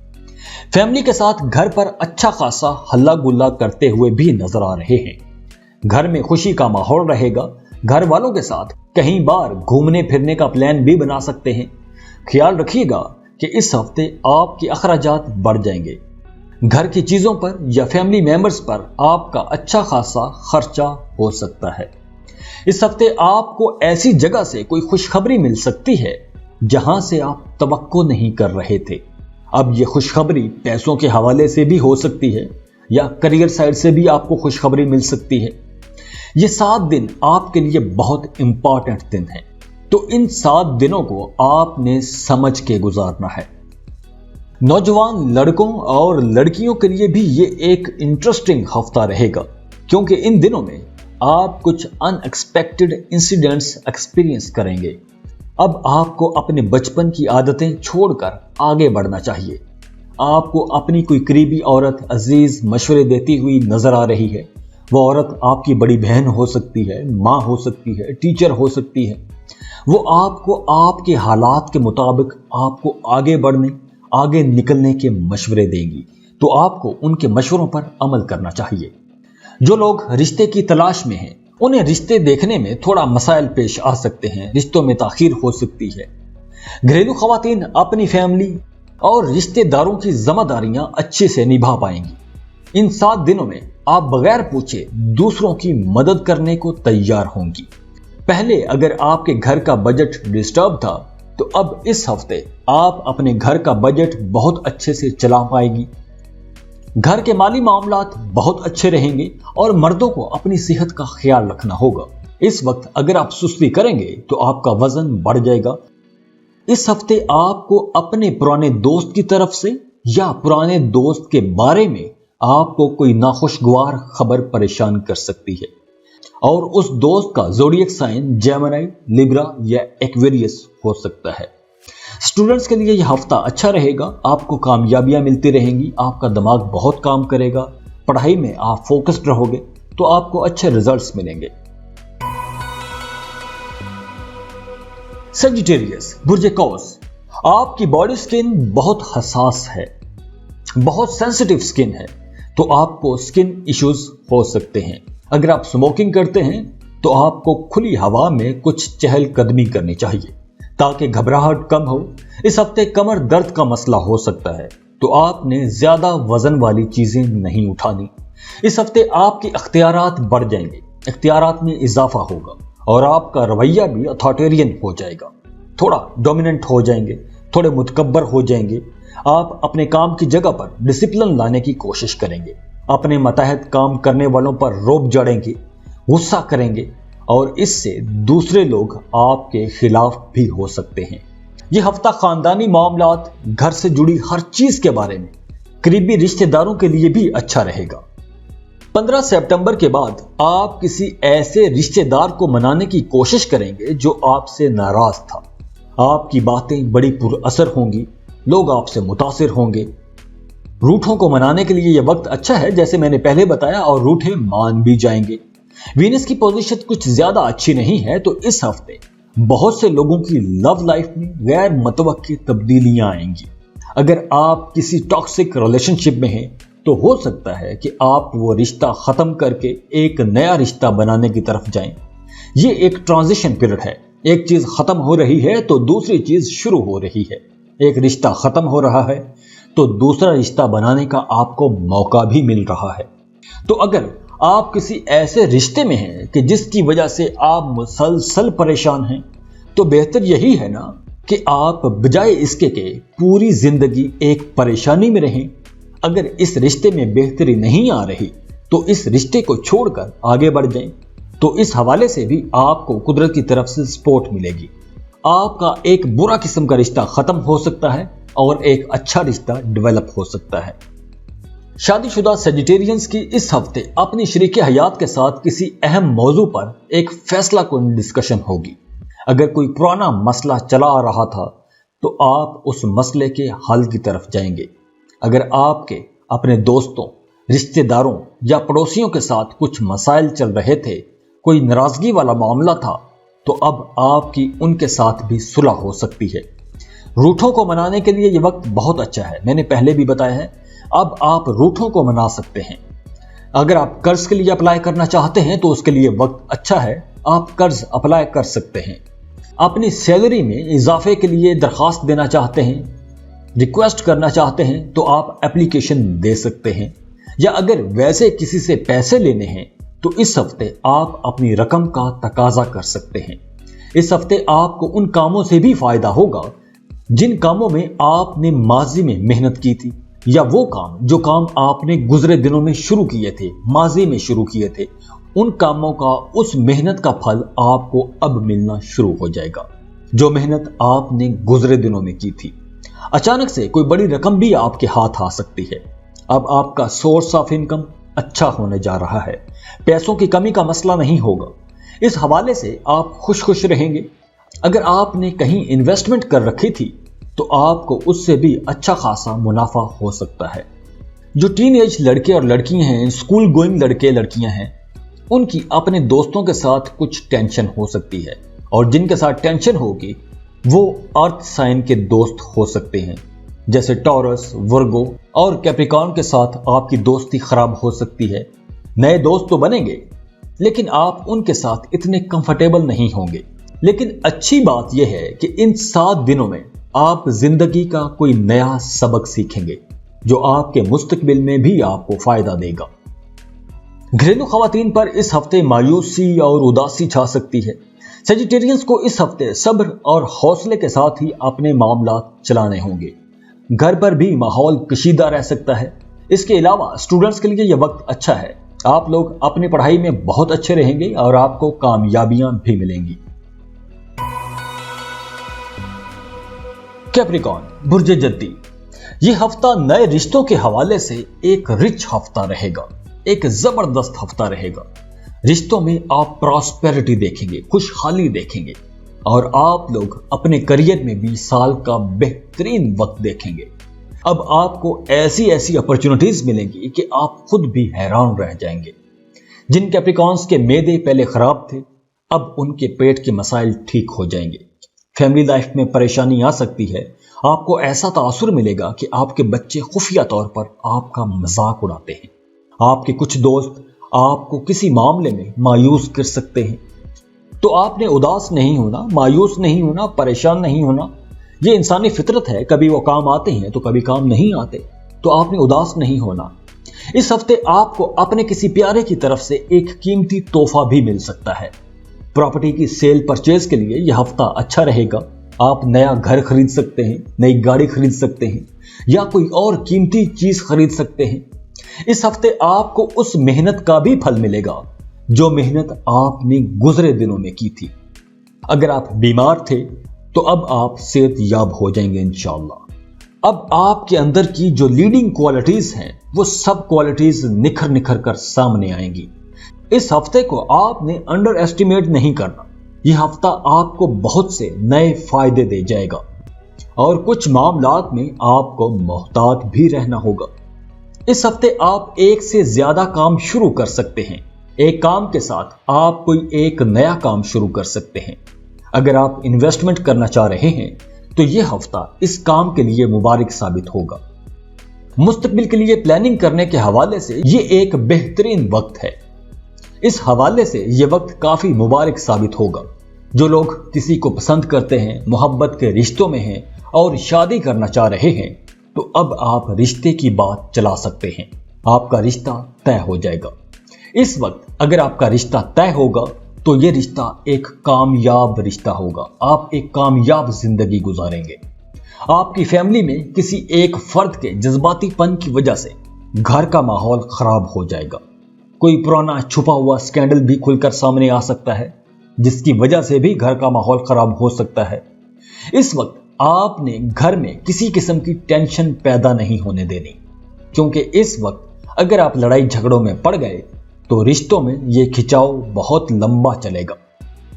फैमिली के साथ घर पर अच्छा खासा हल्ला गुल्ला करते हुए भी नजर आ रहे हैं। घर में खुशी का माहौल रहेगा। घर वालों के साथ कहीं बार घूमने फिरने का प्लान भी बना सकते हैं। ख्याल रखिएगा कि इस हफ्ते आपके अखराजात बढ़ जाएंगे। घर की चीजों पर या फैमिली मेंबर्स पर आपका अच्छा खासा खर्चा हो सकता है। इस हफ्ते आपको ऐसी जगह से कोई खुशखबरी मिल सकती है जहां से आप तवक्को नहीं कर रहे थे। अब यह खुशखबरी पैसों के हवाले से भी हो सकती है या करियर साइड से भी आपको खुशखबरी मिल सकती है। ये 7 दिन आपके लिए बहुत इंपॉर्टेंट दिन है, तो इन 7 दिनों को आपने समझ के गुजारना है। नौजवान लड़कों और लड़कियों के लिए भी ये एक इंटरेस्टिंग हफ्ता रहेगा, क्योंकि इन दिनों में आप कुछ अनएक्सपेक्टेड इंसिडेंट्स एक्सपीरियंस करेंगे। अब आपको अपने बचपन की आदतें छोड़कर आगे बढ़ना चाहिए। आपको अपनी कोई करीबी औरत अजीज मशवरे देती हुई नजर आ रही है। वो औरत आपकी बड़ी बहन हो सकती है, माँ हो सकती है, टीचर हो सकती है। वो आपको आपके हालात के मुताबिक आपको आगे बढ़ने, आगे निकलने के मशवरे देंगी, तो आपको उनके मशवरों पर अमल करना चाहिए। जो लोग रिश्ते की तलाश में हैं, उन्हें रिश्ते देखने में थोड़ा मसाइल पेश आ सकते हैं। रिश्तों में ताखीर हो सकती है। घरेलू खवातीन अपनी फैमिली और रिश्तेदारों की जिम्मेदारियां अच्छे से निभा पाएंगी। इन 7 दिनों में आप बगैर पूछे दूसरों की मदद करने को तैयार होंगी। पहले अगर आपके घर का बजट डिस्टर्ब था, तो अब इस हफ्ते आप अपने घर का बजट बहुत अच्छे से चला पाएगी। घर के माली मामलात बहुत अच्छे रहेंगे और मर्दों को अपनी सेहत का ख्याल रखना होगा। इस वक्त अगर आप सुस्ती करेंगे तो आपका वजन बढ़ जाएगा। इस हफ्ते आपको अपने पुराने दोस्त की तरफ से या पुराने दोस्त के बारे में आपको कोई नाखुशगवार खबर परेशान कर सकती है, और उस दोस्त का ज़ोडिएक साइन जेमिनी, लिब्रा या एक्वेरियस हो सकता है। स्टूडेंट्स के लिए यह हफ्ता अच्छा रहेगा। आपको कामयाबियां मिलती रहेंगी। आपका दिमाग बहुत काम करेगा। पढ़ाई में आप फोकस्ड रहोगे तो आपको अच्छे रिजल्ट्स मिलेंगे। सजिटेरियस, बुर्ज कौस, आपकी बॉडी स्किन बहुत हसास है, बहुत सेंसिटिव स्किन है, तो आपको स्किन इश्यूज हो सकते हैं। अगर आप स्मोकिंग करते हैं तो आपको खुली हवा में कुछ चहलकदमी करनी चाहिए ताकि घबराहट कम हो। इस हफ्ते कमर दर्द का मसला हो सकता है, तो आपने ज्यादा वजन वाली चीजें नहीं उठानी। इस हफ्ते आपके इख्तियारात बढ़ जाएंगे, इख्तियारात में इजाफा होगा और आपका रवैया भी अथॉरिटेरियन हो जाएगा। थोड़ा डोमिनेंट हो जाएंगे, थोड़े मुतकब्बर हो जाएंगे। आप अपने काम की जगह पर डिसिप्लिन लाने की कोशिश करेंगे। अपने मतहत काम करने वालों पर रोब जड़ेंगे, गुस्सा करेंगे और इससे दूसरे लोग आपके खिलाफ भी हो सकते हैं। यह हफ्ता खानदानी मामलात, घर से जुड़ी हर चीज के बारे में, करीबी रिश्तेदारों के लिए भी अच्छा रहेगा। 15 सितंबर के बाद आप किसी ऐसे रिश्तेदार को मनाने की कोशिश करेंगे जो आपसे नाराज था। आपकी बातें बड़ी पुरअसर होंगी, लोग आपसे मुतासिर होंगे। रूठों को मनाने के लिए यह वक्त अच्छा है, जैसे मैंने पहले बताया, और रूठे मान भी जाएंगे। वीनस की पोजीशन कुछ ज्यादा अच्छी नहीं है, तो इस हफ्ते बहुत से लोगों की लव लाइफ में गैर मुतवक्की तब्दीलियां आएंगी। अगर आप किसी टॉक्सिक रिलेशनशिप में हैं तो हो सकता है कि आप वो रिश्ता खत्म करके एक नया रिश्ता बनाने की तरफ जाएं। ये एक ट्रांजिशन पीरियड है। एक चीज खत्म हो रही है तो दूसरी चीज शुरू हो रही है। एक रिश्ता खत्म हो रहा है तो दूसरा रिश्ता बनाने का आपको मौका भी मिल रहा है। तो अगर आप किसी ऐसे रिश्ते में हैं कि जिसकी वजह से आप मुसलसल परेशान हैं, तो बेहतर यही है ना कि आप बजाय इसके के पूरी जिंदगी एक परेशानी में रहें। अगर इस रिश्ते में बेहतरी नहीं आ रही तो इस रिश्ते को छोड़कर आगे बढ़ जाएं। तो इस हवाले से भी आपको कुदरत की तरफ से सपोर्ट मिलेगी। आपका एक बुरा किस्म का रिश्ता खत्म हो सकता है और एक अच्छा रिश्ता डेवलप हो सकता है। शादीशुदा सेजिटेरियंस की इस हफ्ते अपनी शरीके हयात के साथ किसी अहम मौजू पर एक फैसला कुन डिस्कशन होगी। अगर कोई पुराना मसला चला आ रहा था तो आप उस मसले के हल की तरफ जाएंगे। अगर आपके अपने दोस्तों, रिश्तेदारों या पड़ोसियों के साथ कुछ मसाइल चल रहे थे, कोई नाराजगी वाला मामला था, तो अब आपकी उनके साथ भी सुलह हो सकती है। रूठों को मनाने के लिए यह वक्त बहुत अच्छा है। मैंने पहले भी बताया है, अब आप रूठों को मना सकते हैं। अगर आप कर्ज के लिए अप्लाई करना चाहते हैं तो उसके लिए वक्त अच्छा है, आप कर्ज अप्लाई कर सकते हैं। अपनी सैलरी में इजाफे के लिए दरखास्त देना चाहते हैं, रिक्वेस्ट करना चाहते हैं, तो आप एप्लीकेशन दे सकते हैं। या अगर वैसे किसी से पैसे लेने हैं तो इस हफ्ते आप अपनी रकम का तकाजा कर सकते हैं। इस हफ्ते आपको उन कामों से भी फायदा होगा जिन कामों में आपने माजी में मेहनत की थी, या वो काम आपने गुजरे दिनों में शुरू किए थे, माजी में शुरू किए थे, उन कामों का, उस मेहनत का फल आपको अब मिलना शुरू हो जाएगा जो मेहनत आपने गुजरे दिनों में की थी। अचानक से कोई बड़ी रकम भी आपके हाथ आ सकती है। अब आपका सोर्स ऑफ इनकम अच्छा होने जा रहा है, पैसों की कमी का मसला नहीं होगा। इस हवाले से आप खुश रहेंगे। अगर आपने कहीं इन्वेस्टमेंट कर रखी थी तो आपको उससे भी अच्छा खासा मुनाफा हो सकता है। जो टीन एज लड़के और लड़कियां हैं, स्कूल गोइंग लड़के लड़कियां हैं, उनकी अपने दोस्तों के साथ कुछ टेंशन हो सकती है, और जिनके साथ टेंशन होगी वो अर्थ साइन के दोस्त हो सकते हैं, जैसे टॉरस, वर्गो और कैप्रिकॉर्न के साथ आपकी दोस्ती खराब हो सकती है। नए दोस्त तो बनेंगे लेकिन आप उनके साथ इतने कंफर्टेबल नहीं होंगे। लेकिन अच्छी बात यह है कि इन 7 दिनों में आप जिंदगी का कोई नया सबक सीखेंगे जो आपके मुस्तकबिल में भी आपको फायदा देगा। घरेलू खवातीन पर इस हफ्ते मायूसी और उदासी छा सकती है। सेजिटेरियंस को इस हफ्ते सब्र और हौसले के साथ ही अपने मामला चलाने होंगे। घर पर भी माहौल कशीदा रह सकता है। इसके अलावा स्टूडेंट्स के लिए यह वक्त अच्छा है। आप लोग अपनी पढ़ाई में बहुत अच्छे रहेंगे और आपको कामयाबियां भी मिलेंगी। कैप्रिकॉर्न, बुर्ज जद्दी, यह हफ्ता नए रिश्तों के हवाले से एक रिच हफ्ता रहेगा, एक जबरदस्त हफ्ता रहेगा। रिश्तों में आप प्रॉस्पेरिटी देखेंगे, खुशहाली देखेंगे, और आप लोग अपने करियर में भी साल का बेहतरीन वक्त देखेंगे। अब आपको ऐसी अपॉर्चुनिटीज मिलेंगी कि आप खुद भी हैरान रह जाएंगे। जिन कैप्रिकॉर्न्स के मैदे पहले खराब थे, अब उनके पेट के मसाइल ठीक हो जाएंगे। फैमिली लाइफ में परेशानी आ सकती है। आपको ऐसा तासुर मिलेगा कि आपके बच्चे खुफिया तौर पर आपका मजाक उड़ाते हैं। आपके कुछ दोस्त आपको किसी मामले में मायूस कर सकते हैं। तो आपने उदास नहीं होना, मायूस नहीं होना, परेशान नहीं होना। ये इंसानी फितरत है, कभी वो काम आते हैं तो कभी काम नहीं आते, तो आपने उदास नहीं होना। इस हफ्ते आपको अपने किसी प्यारे की तरफ से एक कीमती तोहफा भी मिल सकता है। प्रॉपर्टी की सेल परचेज के लिए यह हफ्ता अच्छा रहेगा। आप नया घर खरीद सकते हैं, नई गाड़ी खरीद सकते हैं, या कोई और कीमती चीज खरीद सकते हैं। इस हफ्ते आपको उस मेहनत का भी फल मिलेगा जो मेहनत आपने गुजरे दिनों में की थी। अगर आप बीमार थे तो अब आप सेहतयाब हो जाएंगे इंशाअल्लाह। अब आपके अंदर की जो लीडिंग क्वालिटीज हैं वो सब क्वालिटीज निखर कर सामने आएंगी। इस हफ्ते को आपने अंडर एस्टिमेट नहीं करना। यह हफ्ता आपको बहुत से नए फायदे दे जाएगा, और कुछ मामलात में आपको मोहतात भी रहना होगा। इस हफ्ते आप एक से ज्यादा काम शुरू कर सकते हैं। एक काम के साथ आप कोई एक नया काम शुरू कर सकते हैं। अगर आप इन्वेस्टमेंट करना चाह रहे हैं तो यह हफ्ता इस काम के लिए मुबारक साबित होगा। मुस्तकबिल के लिए प्लानिंग करने के हवाले से यह एक बेहतरीन वक्त है। इस हवाले से यह वक्त काफी मुबारक साबित होगा। जो लोग किसी को पसंद करते हैं, मोहब्बत के रिश्तों में हैं और शादी करना चाह रहे हैं, तो अब आप रिश्ते की बात चला सकते हैं। आपका रिश्ता तय हो जाएगा। इस वक्त अगर आपका रिश्ता तय होगा तो यह रिश्ता एक कामयाब रिश्ता होगा। आप एक कामयाब जिंदगी गुजारेंगे। आपकी फैमिली में किसी एक फर्द के जज्बातीपन की वजह से घर का माहौल खराब हो जाएगा। कोई पुराना छुपा हुआ स्कैंडल भी खुलकर सामने आ सकता है, जिसकी वजह से भी घर का माहौल खराब हो सकता है। इस वक्त आपने घर में किसी किस्म की टेंशन पैदा नहीं होने देनी, क्योंकि इस वक्त अगर आप लड़ाई झगड़ों में पड़ गए तो रिश्तों में ये खिंचाव बहुत लंबा चलेगा।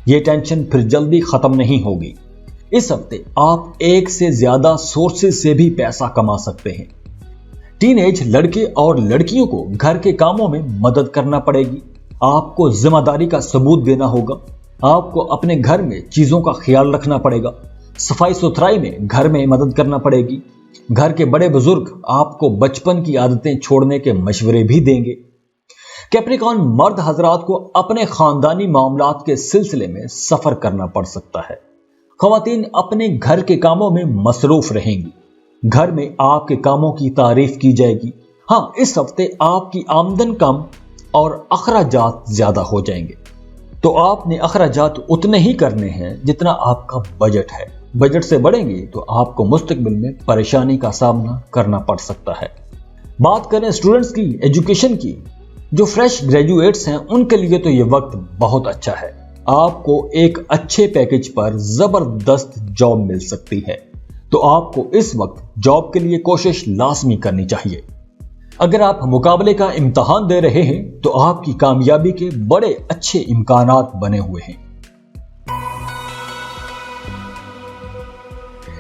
ये टेंशन फिर जल्दी खत्म नहीं होगी। इस हफ्ते आप एक से ज्यादा सोर्सेज से भी पैसा कमा सकते हैं। टीनेज लड़के और लड़कियों को घर के कामों में मदद करना पड़ेगी। आपको जिम्मेदारी का सबूत देना होगा। आपको अपने घर में चीजों का ख्याल रखना पड़ेगा। सफाई सुथराई में घर में मदद करना पड़ेगी। घर के बड़े बुजुर्ग आपको बचपन की आदतें छोड़ने के मशवरे भी देंगे। कैप्रिकॉर्न मर्द हजरात को अपने खानदानी मामलात के सिलसिले में सफर करना पड़ सकता है। खवातीन अपने घर के कामों में मसरूफ रहेंगी। घर में आपके कामों की तारीफ की जाएगी। हाँ, इस हफ्ते आपकी आमदन कम और अखराजात ज्यादा हो जाएंगे, तो आपने अखराजात उतने ही करने हैं जितना आपका बजट है। बजट से बढ़ेंगे तो आपको मुस्तकबिल में परेशानी का सामना करना पड़ सकता है। बात करें स्टूडेंट्स की, एजुकेशन की, जो फ्रेश ग्रेजुएट्स हैं उनके लिए तो ये वक्त बहुत अच्छा है। आपको एक अच्छे पैकेज पर जबरदस्त जॉब मिल सकती है, तो आपको इस वक्त जॉब के लिए कोशिश लाजमी करनी चाहिए। अगर आप मुकाबले का इम्तिहान दे रहे हैं तो आपकी कामयाबी के बड़े अच्छे इम्कानात बने हुए हैं।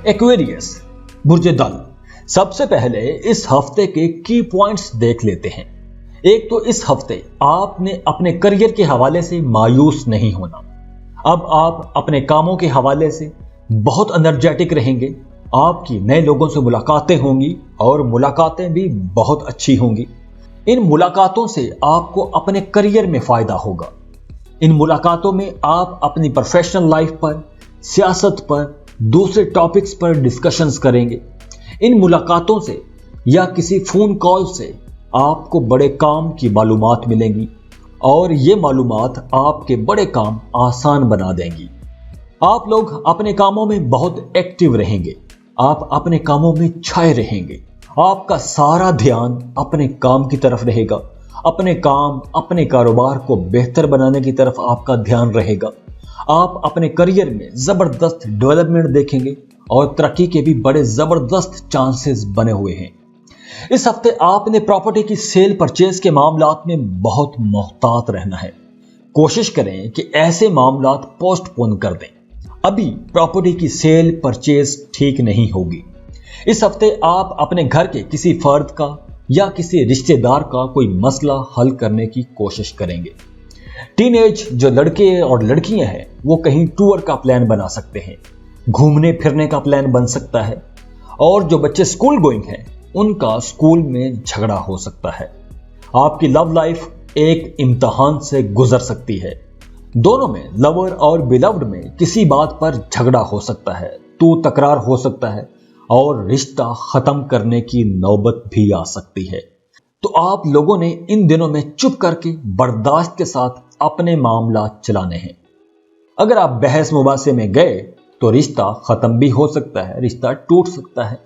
एक्वेरियस बुर्ज दल, सबसे पहले इस हफ्ते के की पॉइंट्स देख लेते हैं। एक तो इस हफ्ते आपने अपने करियर के हवाले से मायूस नहीं होना। अब आप अपने कामों के हवाले से बहुत एनर्जेटिक रहेंगे। आपकी नए लोगों से मुलाकातें होंगी और मुलाकातें भी बहुत अच्छी होंगी। इन मुलाकातों से आपको अपने करियर में फायदा होगा। इन मुलाकातों में आप अपनी प्रोफेशनल लाइफ पर, सियासत पर, दूसरे टॉपिक्स पर डिस्कशंस करेंगे। इन मुलाकातों से या किसी फोन कॉल से आपको बड़े काम की मालूमात मिलेंगी और ये मालूमात आपके बड़े काम आसान बना देंगी। आप लोग अपने कामों में बहुत एक्टिव रहेंगे। आप अपने कामों में छाए रहेंगे। आपका सारा ध्यान अपने काम की तरफ रहेगा। अपने काम, अपने कारोबार को बेहतर बनाने की तरफ आपका ध्यान रहेगा। आप अपने करियर में जबरदस्त डेवलपमेंट देखेंगे और तरक्की के भी बड़े जबरदस्त चांसेस बने हुए हैं। इस हफ्ते आपने प्रॉपर्टी की सेल परचेज के मामलात में बहुत मोहतात रहना है। कोशिश करें कि ऐसे मामलात पोस्टपोन कर दें। अभी प्रॉपर्टी की सेल परचेज ठीक नहीं होगी। इस हफ्ते आप अपने घर के किसी फर्द का या किसी रिश्तेदार का कोई मसला हल करने की कोशिश करेंगे। टीनेज जो लड़के और लड़कियां हैं वो कहीं टूर का प्लान बना सकते हैं। घूमने फिरने का प्लान बन सकता है। और जो बच्चे स्कूल गोइंग हैं उनका स्कूल में झगड़ा हो सकता है। आपकी लव लाइफ एक इम्तिहान से गुजर सकती है। दोनों में, लवर और बिलव्ड में, किसी बात पर झगड़ा हो सकता है, तू तकरार हो सकता है और रिश्ता खत्म करने की नौबत भी आ सकती है। तो आप लोगों ने इन दिनों में चुप करके बर्दाश्त के साथ अपने मामला चलाने हैं। अगर आप बहस मुबासे में गए तो रिश्ता खत्म भी हो सकता है, रिश्ता टूट सकता है।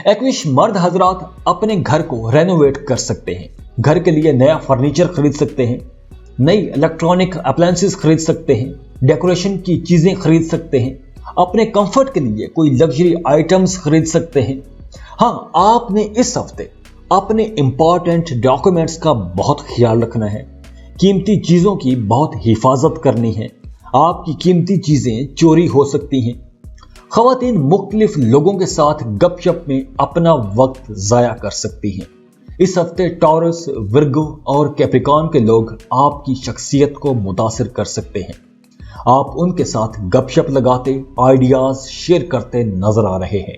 एक्विश मर्द हजरात अपने घर को रेनोवेट कर सकते हैं। घर के लिए नया फर्नीचर खरीद सकते हैं, नई इलेक्ट्रॉनिक अप्लायंसेस खरीद सकते हैं, डेकोरेशन की चीजें खरीद सकते हैं, अपने कंफर्ट के लिए कोई लग्जरी आइटम्स खरीद सकते हैं। हाँ, आपने इस हफ्ते अपने इंपॉर्टेंट डॉक्यूमेंट्स का बहुत ख्याल रखना है। कीमती चीजों की बहुत हिफाजत करनी है। आपकी कीमती चीजें चोरी हो सकती हैं। खवातीन मुख्तलिफ लोगों के साथ गपशप में अपना वक्त जाया कर सकती हैं। इस हफ्ते टॉरस, विर्गो और कैप्रिकॉर्न के लोग आपकी शख्सियत को मुतासिर कर सकते हैं। आप उनके साथ गपशप लगाते, आइडियाज शेयर करते नजर आ रहे हैं।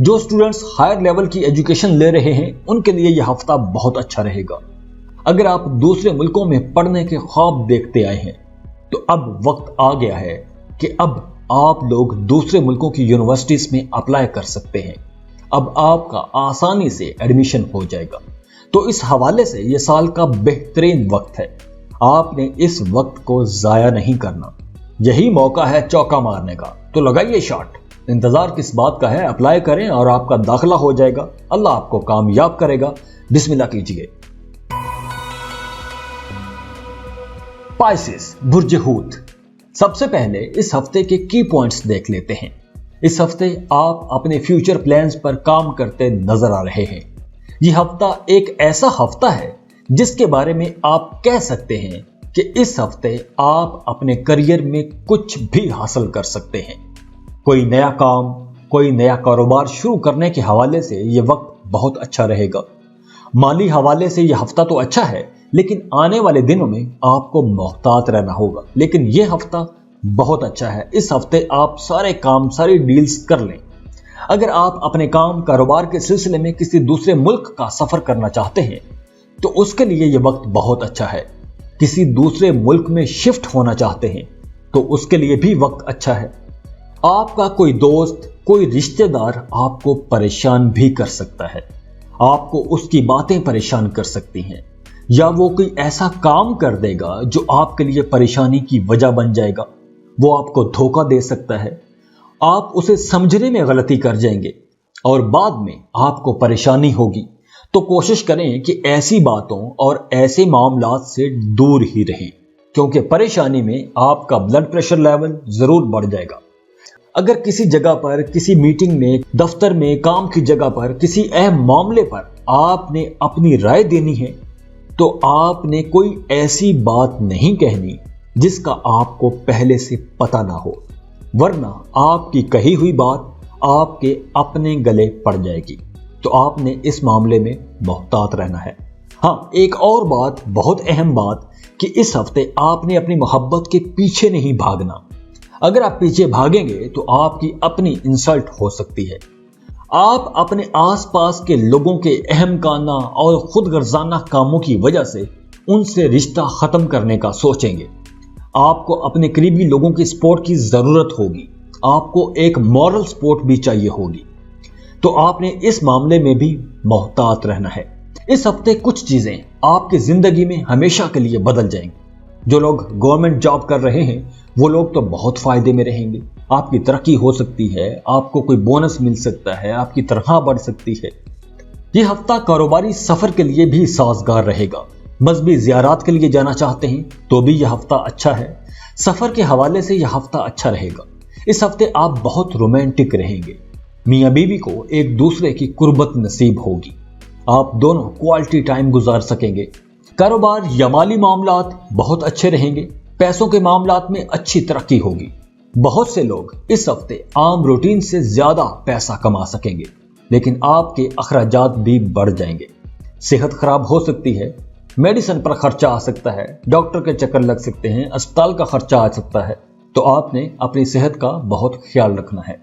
जो स्टूडेंट्स हायर लेवल की एजुकेशन ले रहे हैं उनके लिए यह हफ्ता बहुत अच्छा रहेगा। अगर आप दूसरे मुल्कों में पढ़ने के ख्वाब देखते आए हैं तो अब वक्त आ गया है कि अब आप लोग दूसरे मुल्कों की यूनिवर्सिटीज में अप्लाई कर सकते हैं। अब आपका आसानी से एडमिशन हो जाएगा। तो इस हवाले से यह साल का बेहतरीन वक्त है। आपने इस वक्त को जाया नहीं करना। यही मौका है चौका मारने का। तो लगाइए शॉट। इंतजार किस बात का है, अप्लाई करें और आपका दाखिला हो जाएगा। अल्लाह आपको कामयाब करेगा। बिस्मिल्लाह कीजिए। पाइसेस बुर्ज हूत, सबसे पहले इस हफ्ते के की पॉइंट्स देख लेते हैं। इस हफ्ते आप अपने फ्यूचर प्लान्स पर काम करते नजर आ रहे हैं। ये हफ्ता एक ऐसा हफ्ता है जिसके बारे में आप कह सकते हैं कि इस हफ्ते आप अपने करियर में कुछ भी हासिल कर सकते हैं। कोई नया काम, कोई नया कारोबार शुरू करने के हवाले से यह वक्त बहुत अच्छा रहेगा। माली हवाले से यह हफ्ता तो अच्छा है, लेकिन आने वाले दिनों में आपको मोहतात रहना होगा। लेकिन यह हफ्ता बहुत अच्छा है। इस हफ्ते आप सारे काम, सारी डील्स कर लें। अगर आप अपने काम, कारोबार के सिलसिले में किसी दूसरे मुल्क का सफर करना चाहते हैं तो उसके लिए यह वक्त बहुत अच्छा है। किसी दूसरे मुल्क में शिफ्ट होना चाहते हैं तो उसके लिए भी वक्त अच्छा है। आपका कोई दोस्त, कोई रिश्तेदार आपको परेशान भी कर सकता है। आपको उसकी बातें परेशान कर सकती हैं, या वो कोई ऐसा काम कर देगा जो आपके लिए परेशानी की वजह बन जाएगा। वो आपको धोखा दे सकता है। आप उसे समझने में गलती कर जाएंगे और बाद में आपको परेशानी होगी। तो कोशिश करें कि ऐसी बातों और ऐसे मामलात से दूर ही रहें, क्योंकि परेशानी में आपका ब्लड प्रेशर लेवल जरूर बढ़ जाएगा। अगर किसी जगह पर, किसी मीटिंग में, दफ्तर में, काम की जगह पर, किसी अहम मामले पर आपने अपनी राय देनी है तो आपने कोई ऐसी बात नहीं कहनी जिसका आपको पहले से पता ना हो, वरना आपकी कही हुई बात आपके अपने गले पड़ जाएगी। तो आपने इस मामले में मोहतात रहना है। हाँ, एक और बात, बहुत अहम बात, कि इस हफ्ते आपने अपनी मोहब्बत के पीछे नहीं भागना। अगर आप पीछे भागेंगे तो आपकी अपनी इंसल्ट हो सकती है। आप अपने आसपास के लोगों के अहमकाना और खुदगर्जाना कामों की वजह से उनसे रिश्ता खत्म करने का सोचेंगे। आपको अपने करीबी लोगों की सपोर्ट की जरूरत होगी। आपको एक मॉरल सपोर्ट भी चाहिए होगी। तो आपने इस मामले में भी मोहतात रहना है। इस हफ्ते कुछ चीजें आपकी जिंदगी में हमेशा के लिए बदल जाएंगी। जो लोग गवर्नमेंट जॉब कर रहे हैं वो लोग तो बहुत फायदे में रहेंगे। आपकी तरक्की हो सकती है, आपको कोई बोनस मिल सकता है, आपकी तनख्वाह बढ़ सकती है। यह हफ्ता कारोबारी सफर के लिए भी साजगार रहेगा। मजहबी ज़ियारत के लिए जाना चाहते हैं तो भी यह हफ्ता अच्छा है। सफर के हवाले से यह हफ्ता अच्छा रहेगा। इस हफ्ते आप बहुत रोमांटिक रहेंगे। मियाँ बीवी को एक दूसरे की कुर्बत नसीब होगी। आप दोनों क्वालिटी टाइम गुजार सकेंगे। कारोबार या माली मामलात बहुत अच्छे रहेंगे। पैसों के मामलात में अच्छी तरक्की होगी। बहुत से लोग इस हफ्ते आम रूटीन से ज्यादा पैसा कमा सकेंगे, लेकिन आपके अखराजात भी बढ़ जाएंगे। सेहत खराब हो सकती है, मेडिसिन पर खर्चा आ सकता है, डॉक्टर के चक्कर लग सकते हैं, अस्पताल का खर्चा आ सकता है। तो आपने अपनी सेहत का बहुत ख्याल रखना है।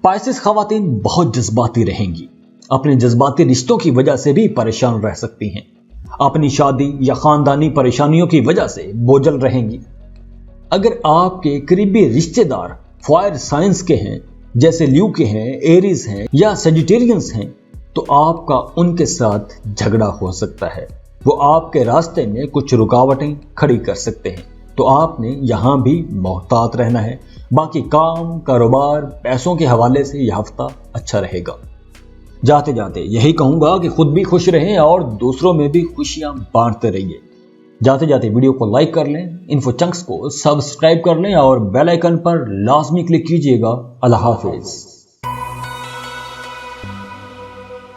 पाइसेस खवातीन बहुत जज्बाती रहेंगी। अपने जज्बाती रिश्तों की वजह से भी परेशान रह सकती हैं। अपनी शादी या खानदानी परेशानियों की वजह से बोझल रहेंगी। अगर आपके करीबी रिश्तेदार फायर साइंस के हैं, जैसे ल्यू के हैं, एरीज हैं या सेजिटेरियंस हैं, तो आपका उनके साथ झगड़ा हो सकता है। वो आपके रास्ते में कुछ रुकावटें खड़ी कर सकते हैं। तो आपने यहां भी मोहतात रहना है। बाकी काम, कारोबार, पैसों के हवाले से यह हफ्ता अच्छा रहेगा। जाते जाते यही कहूंगा कि खुद भी खुश रहें और दूसरों में भी खुशियां बांटते रहिए। जाते जाते वीडियो को लाइक कर लें, इन्फो चंक्स को सब्सक्राइब कर लें और बेल आइकन पर लाजमी क्लिक कीजिएगा। अल्लाह हाफिज।